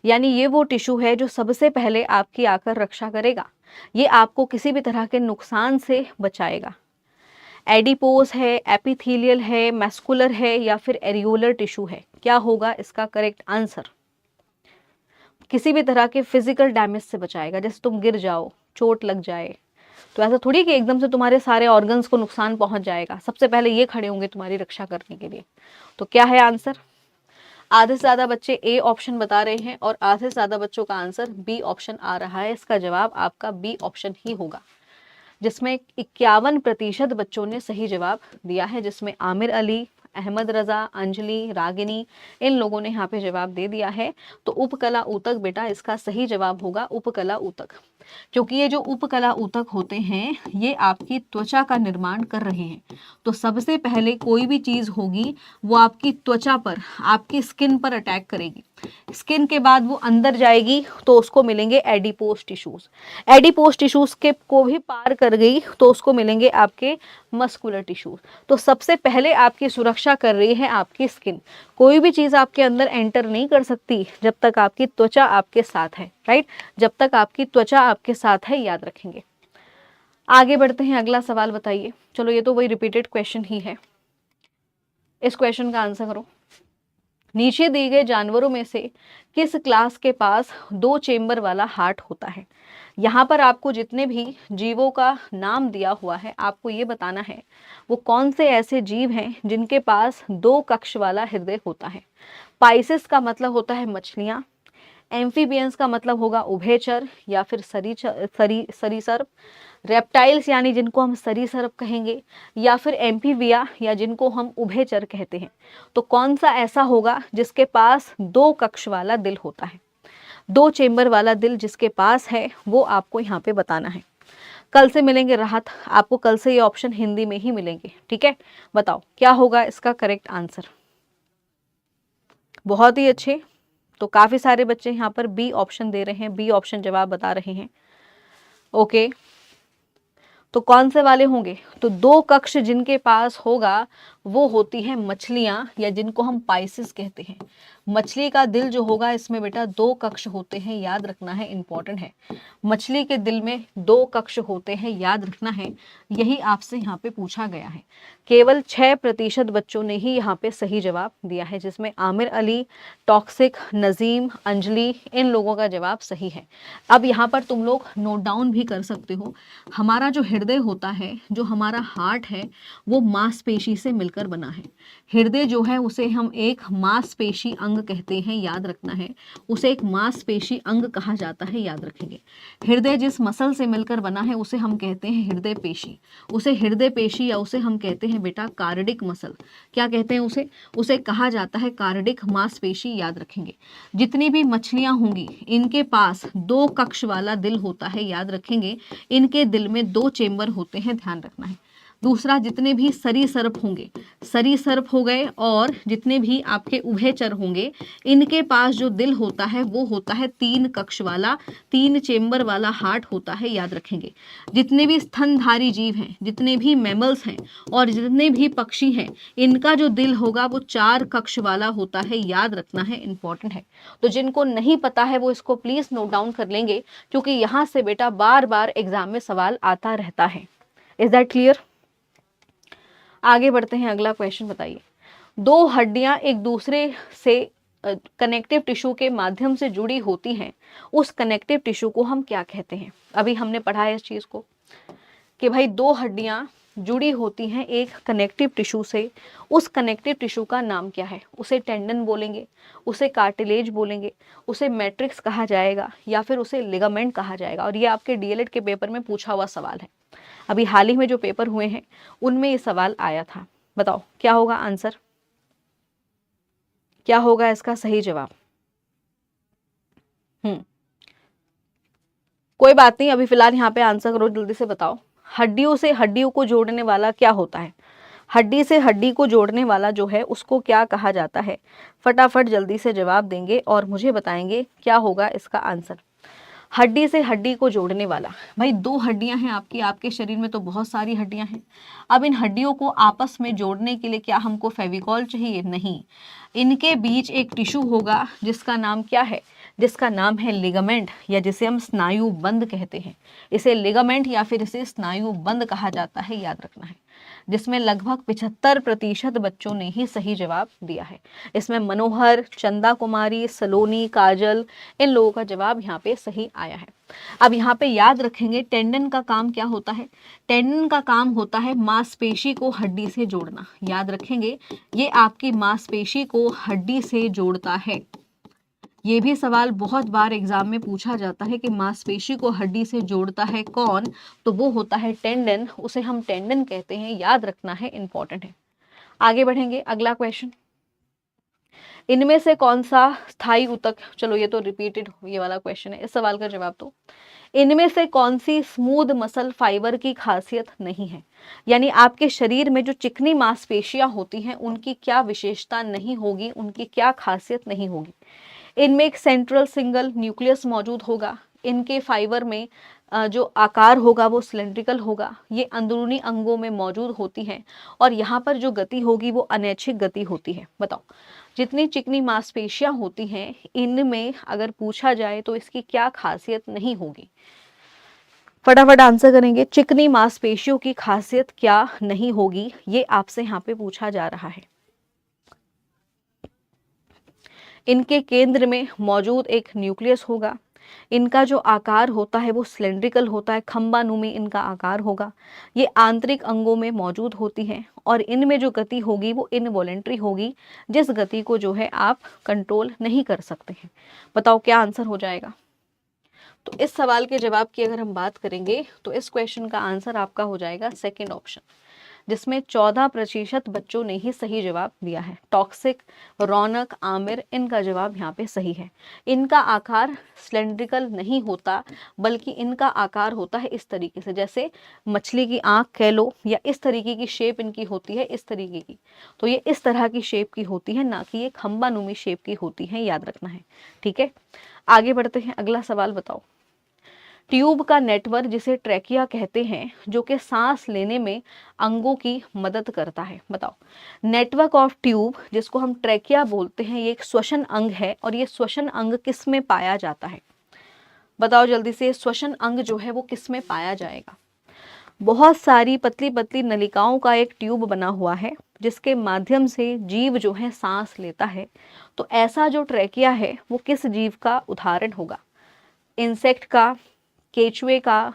यानी ये वो टिश्यू है जो सबसे पहले आपकी आकर रक्षा करेगा, ये आपको किसी भी तरह के नुकसान से बचाएगा। एडिपोस है, एपिथेलियल है, मैस्कुलर है, या फिर एरियोलर टिश्यू है? क्या होगा इसका करेक्ट आंसर? किसी भी तरह के फिजिकल डैमेज से बचाएगा, जैसे तुम गिर जाओ, चोट लग जाए, तो ऐसा थोड़ी कि एकदम से तुम्हारे सारे ऑर्गन्स को नुकसान पहुंच जाएगा, सबसे पहले ये खड़े होंगे तुम्हारी रक्षा करने के लिए। तो क्या है आंसर? आधे से ज्यादा बच्चे ए ऑप्शन बता रहे हैं और आधे से ज्यादा बच्चों का आंसर बी ऑप्शन आ रहा है। इसका जवाब आपका बी ऑप्शन ही होगा, जिसमें 51% बच्चों ने सही जवाब दिया है, जिसमें आमिर अली, अहमद रजा, अंजलि, रागिनी, इन लोगों ने यहाँ पे जवाब दे दिया है। तो उपकला ऊतक बेटा इसका सही जवाब होगा, उपकला ऊतक। क्योंकि ये जो उपकला ऊतक होते हैं ये आपकी त्वचा का निर्माण कर रहे हैं। तो सबसे पहले कोई भी चीज होगी वो आपकी त्वचा पर, आपकी स्किन पर अटैक करेगी। स्किन के बाद वो अंदर जाएगी तो उसको मिलेंगे एडिपोस टिश्यूज। एडिपोस टिश्यूज के को भी पार कर गई तो उसको मिलेंगे आपके मस्कुलर टिश्यूज। तो सबसे पहले आपकी सुरक्षा कर रही है आपकी स्किन। कोई भी चीज आपके अंदर एंटर नहीं कर सकती जब तक आपकी त्वचा आपके साथ है, राइट। जब तक आपकी त्वचा आपके साथ है, याद रखेंगे। आगे बढ़ते हैं, अगला सवाल बताइए। चलो ये तो वही रिपीटेड क्वेश्चन ही है, इस क्वेश्चन का आंसर करो। नीचे दिए गए जानवरों में से किस क्लास के पास 2 चेंबर वाला हार्ट होता है? यहाँ पर आपको जितने भी जीवों का नाम दिया हुआ है आपको ये बताना है वो कौन से ऐसे जीव हैं जिनके पास 2 कक्ष वाला हृदय होता है। पाइसेस का मतलब होता है मछलियाँ, एम्फीबियंस का मतलब होगा उभयचर या फिर सरीसर्प, रेप्टाइल्स यानी जिनको हम सरीसर्प कहेंगे, या फिर एम्फीबिया या जिनको हम उभयचर कहते हैं। तो कौन सा ऐसा होगा जिसके पास 2 कक्ष वाला दिल होता है? 2 चेंबर वाला दिल जिसके पास है वो आपको यहाँ पे बताना है। कल से मिलेंगे राहत, आपको कल से ये ऑप्शन हिंदी में ही मिलेंगे, ठीक है। बताओ क्या होगा इसका करेक्ट आंसर। बहुत ही अच्छे, तो काफी सारे बच्चे यहाँ पर बी ऑप्शन दे रहे हैं, बी ऑप्शन जवाब बता रहे हैं। ओके, तो कौन से वाले होंगे? तो 2 कक्ष जिनके पास होगा वो होती है मछलियां, या जिनको हम पाइसेस कहते हैं। मछली का दिल जो होगा इसमें बेटा 2 कक्ष होते हैं, याद रखना है, इंपॉर्टेंट है। मछली के दिल में 2 कक्ष होते हैं, याद रखना है, यही आपसे यहाँ पे पूछा गया है। केवल 6% बच्चों ने ही यहाँ पे सही जवाब दिया है, जिसमें आमिर अली, टॉक्सिक, नजीम, अंजलि, इन लोगों का जवाब सही है। अब यहाँ पर तुम लोग नोट डाउन भी कर सकते हो, हमारा जो हृदय होता है, जो हमारा हार्ट है, वो मांसपेशी से मिलकर बना है। हृदय जो है उसे हम एक मांसपेशी अंग कहते हैं, याद रखना है, उसे एक मांसपेशी अंग कहा जाता है, याद रखेंगे। हृदय जिस मसल से मिलकर बना है उसे हम कहते हैं हृदय पेशी, उसे हृदय पेशी या उसे हम कहते हैं बेटा कार्डिक मसल। क्या कहते हैं उसे? उसे कहा जाता है कार्डिक मांसपेशी, याद रखेंगे। जितनी भी मछलियां होंगी इनके पास 2 कक्ष वाला दिल होता है, याद रखेंगे। इनके दिल में 2 चेंबर होते हैं, ध्यान रखना है। दूसरा जितने भी सरीसृप होंगे, सरीसृप हो गए, और जितने भी आपके उभयचर होंगे, इनके पास जो दिल होता है वो होता है 3 कक्ष वाला, 3 चेम्बर वाला हार्ट होता है, याद रखेंगे। जितने भी स्तनधारी जीव हैं, जितने भी मैमल्स हैं और जितने भी पक्षी हैं, इनका जो दिल होगा वो 4 कक्ष वाला होता है, याद रखना है, इंपॉर्टेंट है। तो जिनको नहीं पता है वो इसको प्लीज नोट डाउन कर लेंगे, क्योंकि यहाँ से बेटा बार बार एग्जाम में सवाल आता रहता है। Is that clear? आगे बढ़ते हैं, अगला क्वेश्चन बताइए। 2 हड्डियां एक दूसरे से कनेक्टिव टिश्यू के माध्यम से जुड़ी होती हैं, उस कनेक्टिव टिश्यू को हम क्या कहते हैं? अभी हमने पढ़ा है इस चीज को कि भाई 2 हड्डियां जुड़ी होती हैं एक कनेक्टिव टिश्यू से, उस कनेक्टिव टिश्यू का नाम क्या है? उसे टेंडन बोलेंगे, उसे कार्टिलेज बोलेंगे, उसे मैट्रिक्स कहा जाएगा, या फिर उसे लिगामेंट कहा जाएगा। और ये आपके डीएलएड के पेपर में पूछा हुआ सवाल है। अभी हाल ही में जो पेपर हुए हैं उनमें ये सवाल आया था। बताओ क्या होगा आंसर, क्या होगा इसका सही जवाब? कोई बात नहीं, अभी फिलहाल यहाँ पे आंसर करो, जल्दी से बताओ। हड्डियों से हड्डियों को जोड़ने वाला क्या होता है? हड्डी से हड्डी को जोड़ने वाला जो है उसको क्या कहा जाता है? फटाफट जल्दी से जवाब देंगे और मुझे बताएंगे क्या होगा इसका आंसर। हड्डी से हड्डी को जोड़ने वाला, भाई 2 हड्डियां हैं आपकी, आपके शरीर में तो बहुत सारी हड्डियां हैं। अब इन हड्डियों को आपस में जोड़ने के लिए क्या हमको फेविकॉल चाहिए? नहीं, इनके बीच एक टिश्यू होगा जिसका नाम क्या है? जिसका नाम है लिगामेंट, या जिसे हम स्नायु बंध कहते हैं। इसे लिगामेंट या फिर इसे स्नायु बंध कहा जाता है, याद रखना है। जिसमें लगभग 75% बच्चों ने ही सही जवाब दिया है। इसमें मनोहर, चंदा कुमारी, सलोनी, काजल, इन लोगों का जवाब यहाँ पे सही आया है। अब यहाँ पे याद रखेंगे टेंडन का काम क्या होता है? टेंडन का काम होता है मांसपेशी को हड्डी से जोड़ना। याद रखेंगे ये आपकी मांसपेशी को हड्डी से जोड़ता है। ये भी सवाल बहुत बार एग्जाम में पूछा जाता है कि मांसपेशी को हड्डी से जोड़ता है कौन? तो वो होता है टेंडन, उसे हम टेंडन कहते हैं, याद रखना है, इंपॉर्टेंट है। आगे बढ़ेंगे, अगला क्वेश्चन। इनमें से कौन सा स्थायी ऊतक, चलो ये तो रिपीटेड ये वाला क्वेश्चन है, इस सवाल का जवाब दो। इनमें से कौन सी स्मूथ मसल फाइबर की खासियत नहीं है? यानी आपके शरीर में जो चिकनी मांसपेशियां होती हैं उनकी क्या विशेषता नहीं होगी, उनकी क्या खासियत नहीं होगी? इनमें एक सेंट्रल सिंगल न्यूक्लियस मौजूद होगा, इनके फाइबर में जो आकार होगा वो सिलेंड्रिकल होगा, ये अंदरूनी अंगों में मौजूद होती हैं, और यहाँ पर जो गति होगी वो अनैच्छिक गति होती है। बताओ जितनी चिकनी मांसपेशियां होती हैं इनमें अगर पूछा जाए तो इसकी क्या खासियत नहीं होगी? फटाफट आंसर करेंगे, चिकनी मांसपेशियों की खासियत क्या नहीं होगी, ये आपसे यहाँ पे पूछा जा रहा है। इनके केंद्र में मौजूद एक न्यूक्लियस होगा, इनका जो आकार होता है वो सिलेंड्रिकल होता है, खंबानुमी इनका आकार होगा, ये आंतरिक अंगों में मौजूद होती हैं, और इनमें जो गति होगी वो इनवॉलेंट्री होगी, जिस गति को जो है आप कंट्रोल नहीं कर सकते हैं। बताओ क्या आंसर हो जाएगा? तो इस सवाल के जवाब की अगर हम बात करेंगे तो इस क्वेश्चन का आंसर आपका हो जाएगा सेकेंड ऑप्शन, जिसमें 14% बच्चों ने ही सही जवाब दिया है। टॉक्सिक, रौनक, आमिर, इनका जवाब यहाँ पे सही है। इनका आकार सिलेंड्रिकल नहीं होता, बल्कि इनका आकार होता है इस तरीके से, जैसे मछली की आंख कह लो, या इस तरीके की शेप इनकी होती है, इस तरीके की। तो ये इस तरह की शेप की होती है, ना कि ये खंबानुमी शेप की होती है, याद रखना है। ठीक है, आगे बढ़ते हैं, अगला सवाल बताओ। ट्यूब का नेटवर्क जिसे ट्रैकिया कहते हैं, जो कि सांस लेने में अंगों की मदद करता है। बताओ नेटवर्क ऑफ ट्यूब जिसको हम ट्रैकिया बोलते हैं, ये एक श्वसन अंग है, और ये श्वसन अंग किस में पाया जाता है? बताओ जल्दी से, श्वसन अंग जो है वो किस में पाया जाएगा? बहुत सारी पतली पतली नलिकाओं का एक ट्यूब बना हुआ है जिसके माध्यम से जीव जो है सांस लेता है। तो ऐसा जो ट्रैकिया है वो किस जीव का उदाहरण होगा? इंसेक्ट का, केचुए का,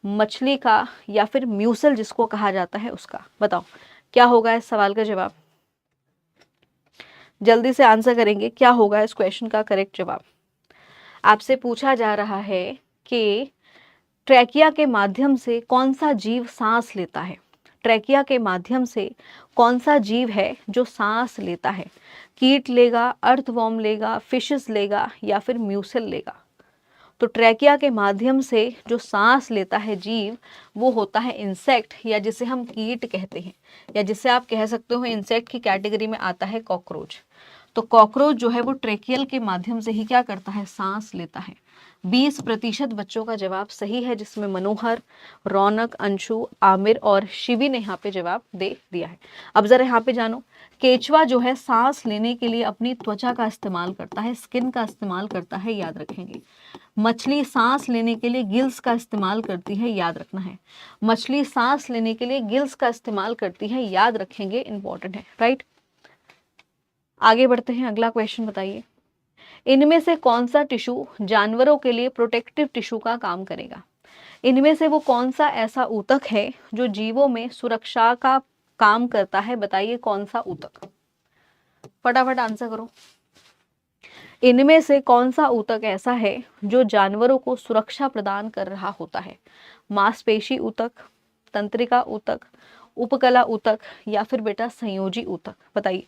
मछली का, या फिर म्यूसल जिसको कहा जाता है उसका? बताओ क्या होगा इस सवाल का जवाब? जल्दी से आंसर करेंगे, क्या होगा इस क्वेश्चन का करेक्ट जवाब? आपसे पूछा जा रहा है कि ट्रैकिया के माध्यम से कौन सा जीव सांस लेता है? ट्रैकिया के माध्यम से कौन सा जीव है जो सांस लेता है? कीट लेगा, अर्थवॉर्म लेगा, फिशेस लेगा, या फिर म्यूसल लेगा? तो ट्रैकिया के माध्यम से जो सांस लेता है जीव वो होता है इंसेक्ट, या जिसे हम कीट कहते हैं, या जिसे आप कह सकते हो इंसेक्ट की कैटेगरी में आता है कॉकरोच। तो कॉकरोच जो है वो ट्रेकियल के माध्यम से ही क्या करता है, सांस लेता है। 20% बच्चों का जवाब सही है, जिसमें मनोहर, रौनक, अंशु, आमिर और शिवी ने यहाँ पे जवाब दे दिया है। अब जरा यहाँ पे जानो, केचुआ जो है सांस लेने के लिए अपनी त्वचा का इस्तेमाल करता है, स्किन का इस्तेमाल करता है, याद रखेंगे। मछली सांस लेने के लिए गिल्स का इस्तेमाल करती है, याद रखना है। मछली सांस लेने के लिए गिल्स का इस्तेमाल करती है, याद रखेंगे, इंपॉर्टेंट है, राइट। आगे बढ़ते हैं, अगला क्वेश्चन बताइए। इनमें से कौन सा टिश्यू जानवरों के लिए प्रोटेक्टिव टिश्यू का काम करेगा? इनमें से वो कौन सा ऐसा ऊतक है जो जीवों में सुरक्षा का काम करता है? बताइए कौन सा ऊतक, फटाफट आंसर करो। इनमें से कौन सा ऊतक ऐसा है जो जानवरों को सुरक्षा प्रदान कर रहा होता है? मांसपेशी ऊतक, तंत्रिका ऊतक, उपकला ऊतक, या फिर बेटा संयोजी ऊतक? बताइए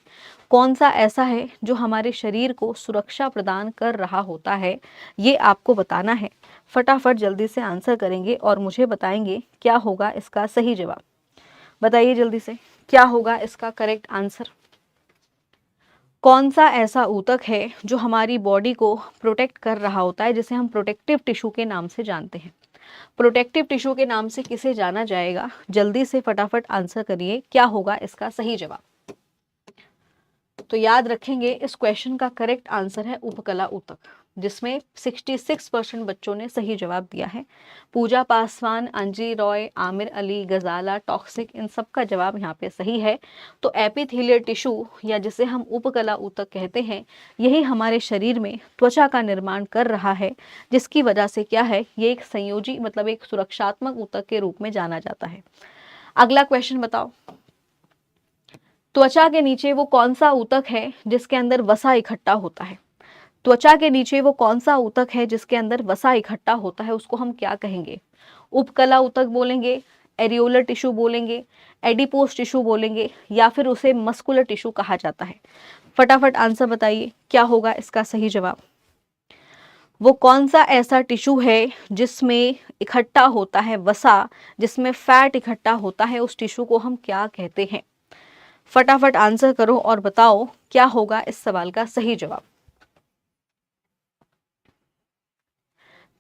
कौन सा ऐसा है जो हमारे शरीर को सुरक्षा प्रदान कर रहा होता है, ये आपको बताना है। फटाफट जल्दी से आंसर करेंगे और मुझे बताएंगे क्या होगा इसका सही जवाब। बताइए जल्दी से, क्या होगा इसका करेक्ट आंसर? कौन सा ऐसा ऊतक है जो हमारी बॉडी को प्रोटेक्ट कर रहा होता है, जिसे हम प्रोटेक्टिव टिश्यू के नाम से जानते हैं? प्रोटेक्टिव टिश्यू के नाम से किसे जाना जाएगा? जल्दी से फटाफट आंसर करिए, क्या होगा इसका सही जवाब? तो याद रखेंगे, इस क्वेश्चन का करेक्ट आंसर है उपकला ऊतक, जिसमें 66% बच्चों ने सही जवाब दिया है। पूजा पासवान, अंजी रॉय, आमिर अली, गजाला, टॉक्सिक, इन सब का जवाब यहाँ पे सही है। तो एपिथेलियल टिश्यू, या जिसे हम उपकला ऊतक कहते हैं, यही हमारे शरीर में त्वचा का निर्माण कर रहा है, जिसकी वजह से क्या है, ये एक संयोजी मतलब एक सुरक्षात्मक ऊतक के रूप में जाना जाता है। अगला क्वेश्चन बताओ, त्वचा के नीचे वो कौन सा ऊतक है जिसके अंदर वसा इकट्ठा होता है? त्वचा के नीचे वो कौन सा ऊतक है जिसके अंदर वसा इकट्ठा होता है, उसको हम क्या कहेंगे? उपकला ऊतक बोलेंगे, एरियोलर टिश्यू बोलेंगे, एडिपोस टिश्यू बोलेंगे, या फिर उसे मस्कुलर टिश्यू कहा जाता है? फटाफट आंसर बताइए, क्या होगा इसका सही जवाब? वो कौन सा ऐसा टिश्यू है जिसमें इकट्ठा होता है वसा, जिसमें फैट इकट्ठा होता है, उस टिश्यू को हम क्या कहते हैं? फटाफट आंसर करो और बताओ क्या होगा इस सवाल का सही जवाब।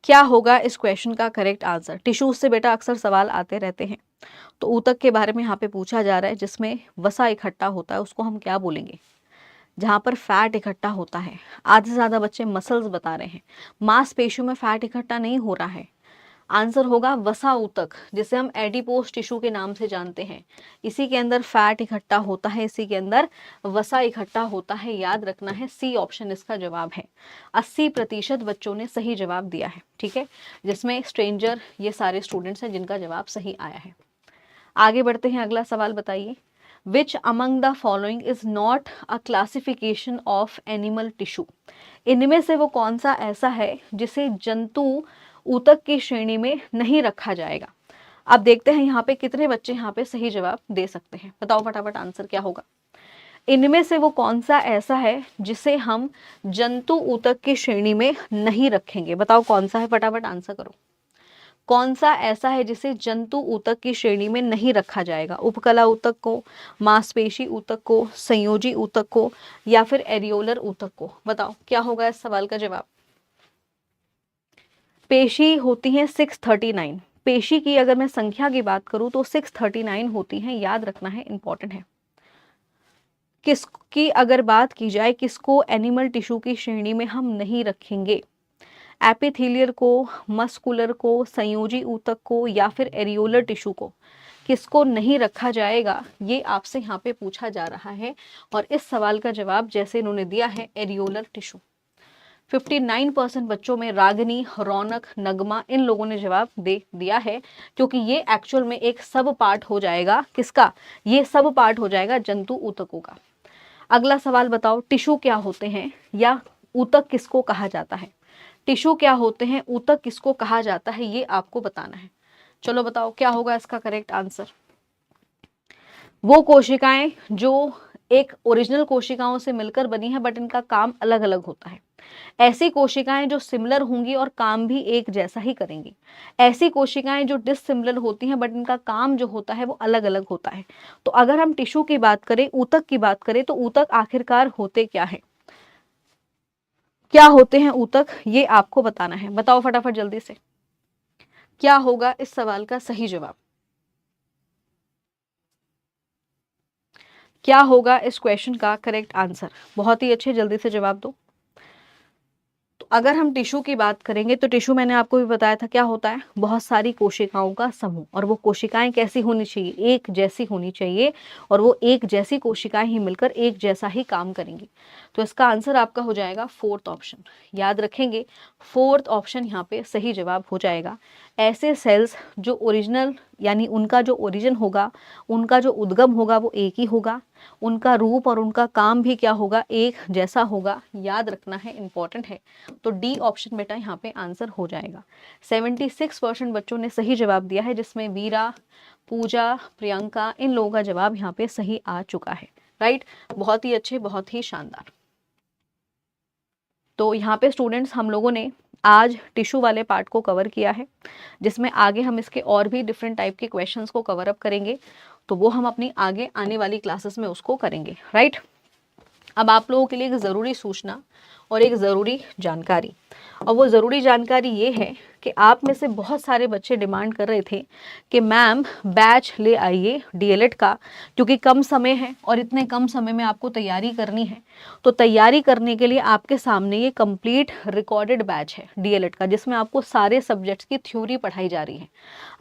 क्या होगा इस क्वेश्चन का करेक्ट आंसर? टिश्यूज से बेटा अक्सर सवाल आते रहते हैं, तो ऊतक के बारे में यहाँ पे पूछा जा रहा है जिसमें वसा इकट्ठा होता है, उसको हम क्या बोलेंगे? जहाँ पर फैट इकट्ठा होता है। आधे से ज़्यादा बच्चे मसल्स बता रहे हैं, मांसपेशियों में फैट इकट्ठा नहीं हो रहा है। आंसर होगा वसा ऊतक, जिसे हम एडिपोस टिश्यू के नाम से जानते हैं। इसी के अंदर फैट इकट्ठा होता है, इसी के अंदर वसा इकट्ठा होता है, याद रखना है। सी ऑप्शन इसका जवाब है। 80% बच्चों ने सही जवाब दिया है, ठीक है, जिसमें स्ट्रेंजर ये सारे स्टूडेंट्स हैं जिनका जवाब सही आया है। आगे बढ़ते हैं, अगला सवाल बताइए। Which among the following is not a classification of animal tissue? इनमें से वो कौन सा ऐसा है जिसे जंतु ऊतक की श्रेणी में नहीं रखा जाएगा? अब देखते हैं यहाँ पे कितने बच्चे यहाँ पे सही जवाब दे सकते हैं। बताओ फटाफट आंसर क्या होगा। इनमें से वो कौन सा ऐसा है जिसे हम जंतु ऊतक की श्रेणी में नहीं रखेंगे? बताओ कौन सा है, फटाफट आंसर करो। कौन सा ऐसा है जिसे जंतु ऊतक की श्रेणी में नहीं रखा जाएगा? उपकला ऊतक को, मांसपेशी ऊतक को, संयोजी ऊतक को, या फिर एरियोलर ऊतक को? बताओ क्या होगा इस सवाल का जवाब। पेशी होती है 639। पेशी की अगर मैं संख्या की बात करूं तो 639 होती हैं, याद रखना है, इंपॉर्टेंट है। किसकी अगर बात की जाए, किसको एनिमल टिश्यू की श्रेणी में हम नहीं रखेंगे? एपिथेलियल को, मस्कुलर को, संयोजी ऊतक को, या फिर एरियोलर टिश्यू को? किसको नहीं रखा जाएगा, ये आपसे यहाँ पे पूछा जा रहा है। और इस सवाल का जवाब जैसे इन्होंने दिया है, एरियोलर टिश्यू। 59% बच्चों में रागिनी, रौनक, नगमा, इन लोगों ने जवाब दे दिया है, क्योंकि ये एक्चुअल में एक सब पार्ट हो जाएगा। किसका? ये सब पार्ट हो जाएगा जंतु ऊतकों का। अगला सवाल बताओ, टिश्यू क्या होते हैं, या ऊतक किसको कहा जाता है? टिश्यू क्या होते हैं, ऊतक किसको कहा जाता है, ये आपको बताना है। चलो बताओ क्या होगा इसका करेक्ट आंसर। वो कोशिकाएं जो एक ओरिजिनल कोशिकाओं से मिलकर बनी है बट इनका काम अलग अलग होता है। ऐसी कोशिकाएं जो सिमिलर होंगी और काम भी एक जैसा ही करेंगी। ऐसी कोशिकाएं जो डिसिमिलर होती हैं बट इनका काम जो होता है वो अलग अलग होता है। तो अगर हम टिश्यू की बात करें, ऊतक की बात करें, तो ऊतक आखिरकार होते क्या है, क्या होते हैं ऊतक, ये आपको बताना है। बताओ फटाफट जल्दी से, क्या होगा इस सवाल का सही जवाब, क्या होगा इस क्वेश्चन का करेक्ट आंसर। बहुत ही अच्छे, जल्दी से जवाब दो। तो अगर हम टिश्यू की बात करेंगे तो टिश्यू मैंने आपको भी बताया था क्या होता है, बहुत सारी कोशिकाओं का समूह। और वो कोशिकाएं कैसी होनी चाहिए, एक जैसी होनी चाहिए, और वो एक जैसी कोशिकाएं ही मिलकर एक जैसा ही काम करेंगी। तो इसका आंसर आपका हो जाएगा फोर्थ ऑप्शन। याद रखेंगे, फोर्थ ऑप्शन यहाँ पे सही जवाब हो जाएगा। ऐसे सेल्स जो ओरिजिनल यानी उनका जो ओरिजिन होगा, उनका जो उद्गम होगा वो एक ही होगा, उनका रूप और उनका काम भी क्या होगा, एक जैसा होगा। याद रखना है, इंपॉर्टेंट है। तो डी ऑप्शन बेटा यहाँ पे आंसर हो जाएगा। 76% बच्चों ने सही जवाब दिया है, जिसमें वीरा, पूजा, प्रियंका, इन लोगों का जवाब यहाँ पे सही आ चुका है। राइट, बहुत ही अच्छे, बहुत ही शानदार। तो यहाँ पे स्टूडेंट्स हम लोगों ने आज टिश्यू वाले पार्ट को कवर किया है, जिसमें आगे हम इसके और भी डिफरेंट टाइप के क्वेश्चंस को कवर अप करेंगे। तो वो हम अपनी आगे आने वाली क्लासेस में उसको करेंगे। राइट, अब आप लोगों के लिए एक ज़रूरी सूचना और एक ज़रूरी जानकारी, और वो ज़रूरी जानकारी ये है कि आप में से बहुत सारे बच्चे डिमांड कर रहे थे कि मैम बैच ले आइए डीएलएड का, क्योंकि कम समय है और इतने कम समय में आपको तैयारी करनी है। तो तैयारी करने के लिए आपके सामने ये कंप्लीट रिकॉर्डेड बैच है डीएलएड का, जिसमें आपको सारे सब्जेक्ट्स की थ्योरी पढ़ाई जा रही है।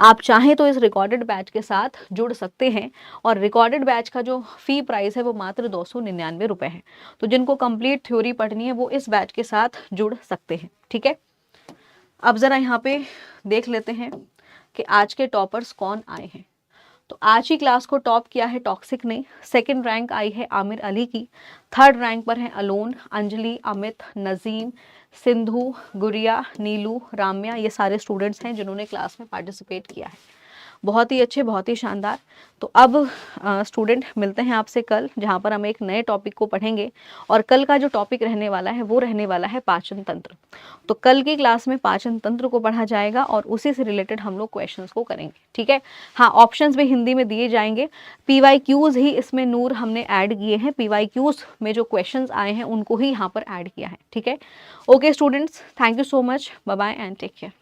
आप चाहें तो इस रिकॉर्डेड बैच के साथ जुड़ सकते हैं, और रिकॉर्डेड बैच का जो फ़ी प्राइस है वो मात्र 299 रुपये है। तो जिनको कंप्लीट थ्योरी पढ़नी है वो इस बैच के साथ जुड़ सकते हैं। ठीक है, अब ज़रा यहाँ पे देख लेते हैं कि आज के टॉपर्स कौन आए हैं। तो आज की क्लास को टॉप किया है टॉक्सिक ने। सेकंड रैंक आई है आमिर अली की। थर्ड रैंक पर है अलोन, अंजलि, अमित, नजीम, सिंधु, गुड़िया, नीलू, राम्या। ये सारे स्टूडेंट्स हैं जिन्होंने क्लास में पार्टिसिपेट किया है। बहुत ही अच्छे, बहुत ही शानदार। तो अब स्टूडेंट मिलते हैं आपसे कल, जहाँ पर हम एक नए टॉपिक को पढ़ेंगे। और कल का जो टॉपिक रहने वाला है वो रहने वाला है पाचन तंत्र। तो कल की क्लास में पाचन तंत्र को पढ़ा जाएगा और उसी से रिलेटेड हम लोग क्वेश्चंस को करेंगे। ठीक है, हाँ, ऑप्शंस भी हिंदी में दिए जाएंगे। PYQs ही इसमें नूर हमने ऐड किए हैं। PYQs में जो क्वेश्चंस आए हैं उनको ही यहाँ पर ऐड किया है। ठीक है, okay students, thank you so much, bye bye and take care.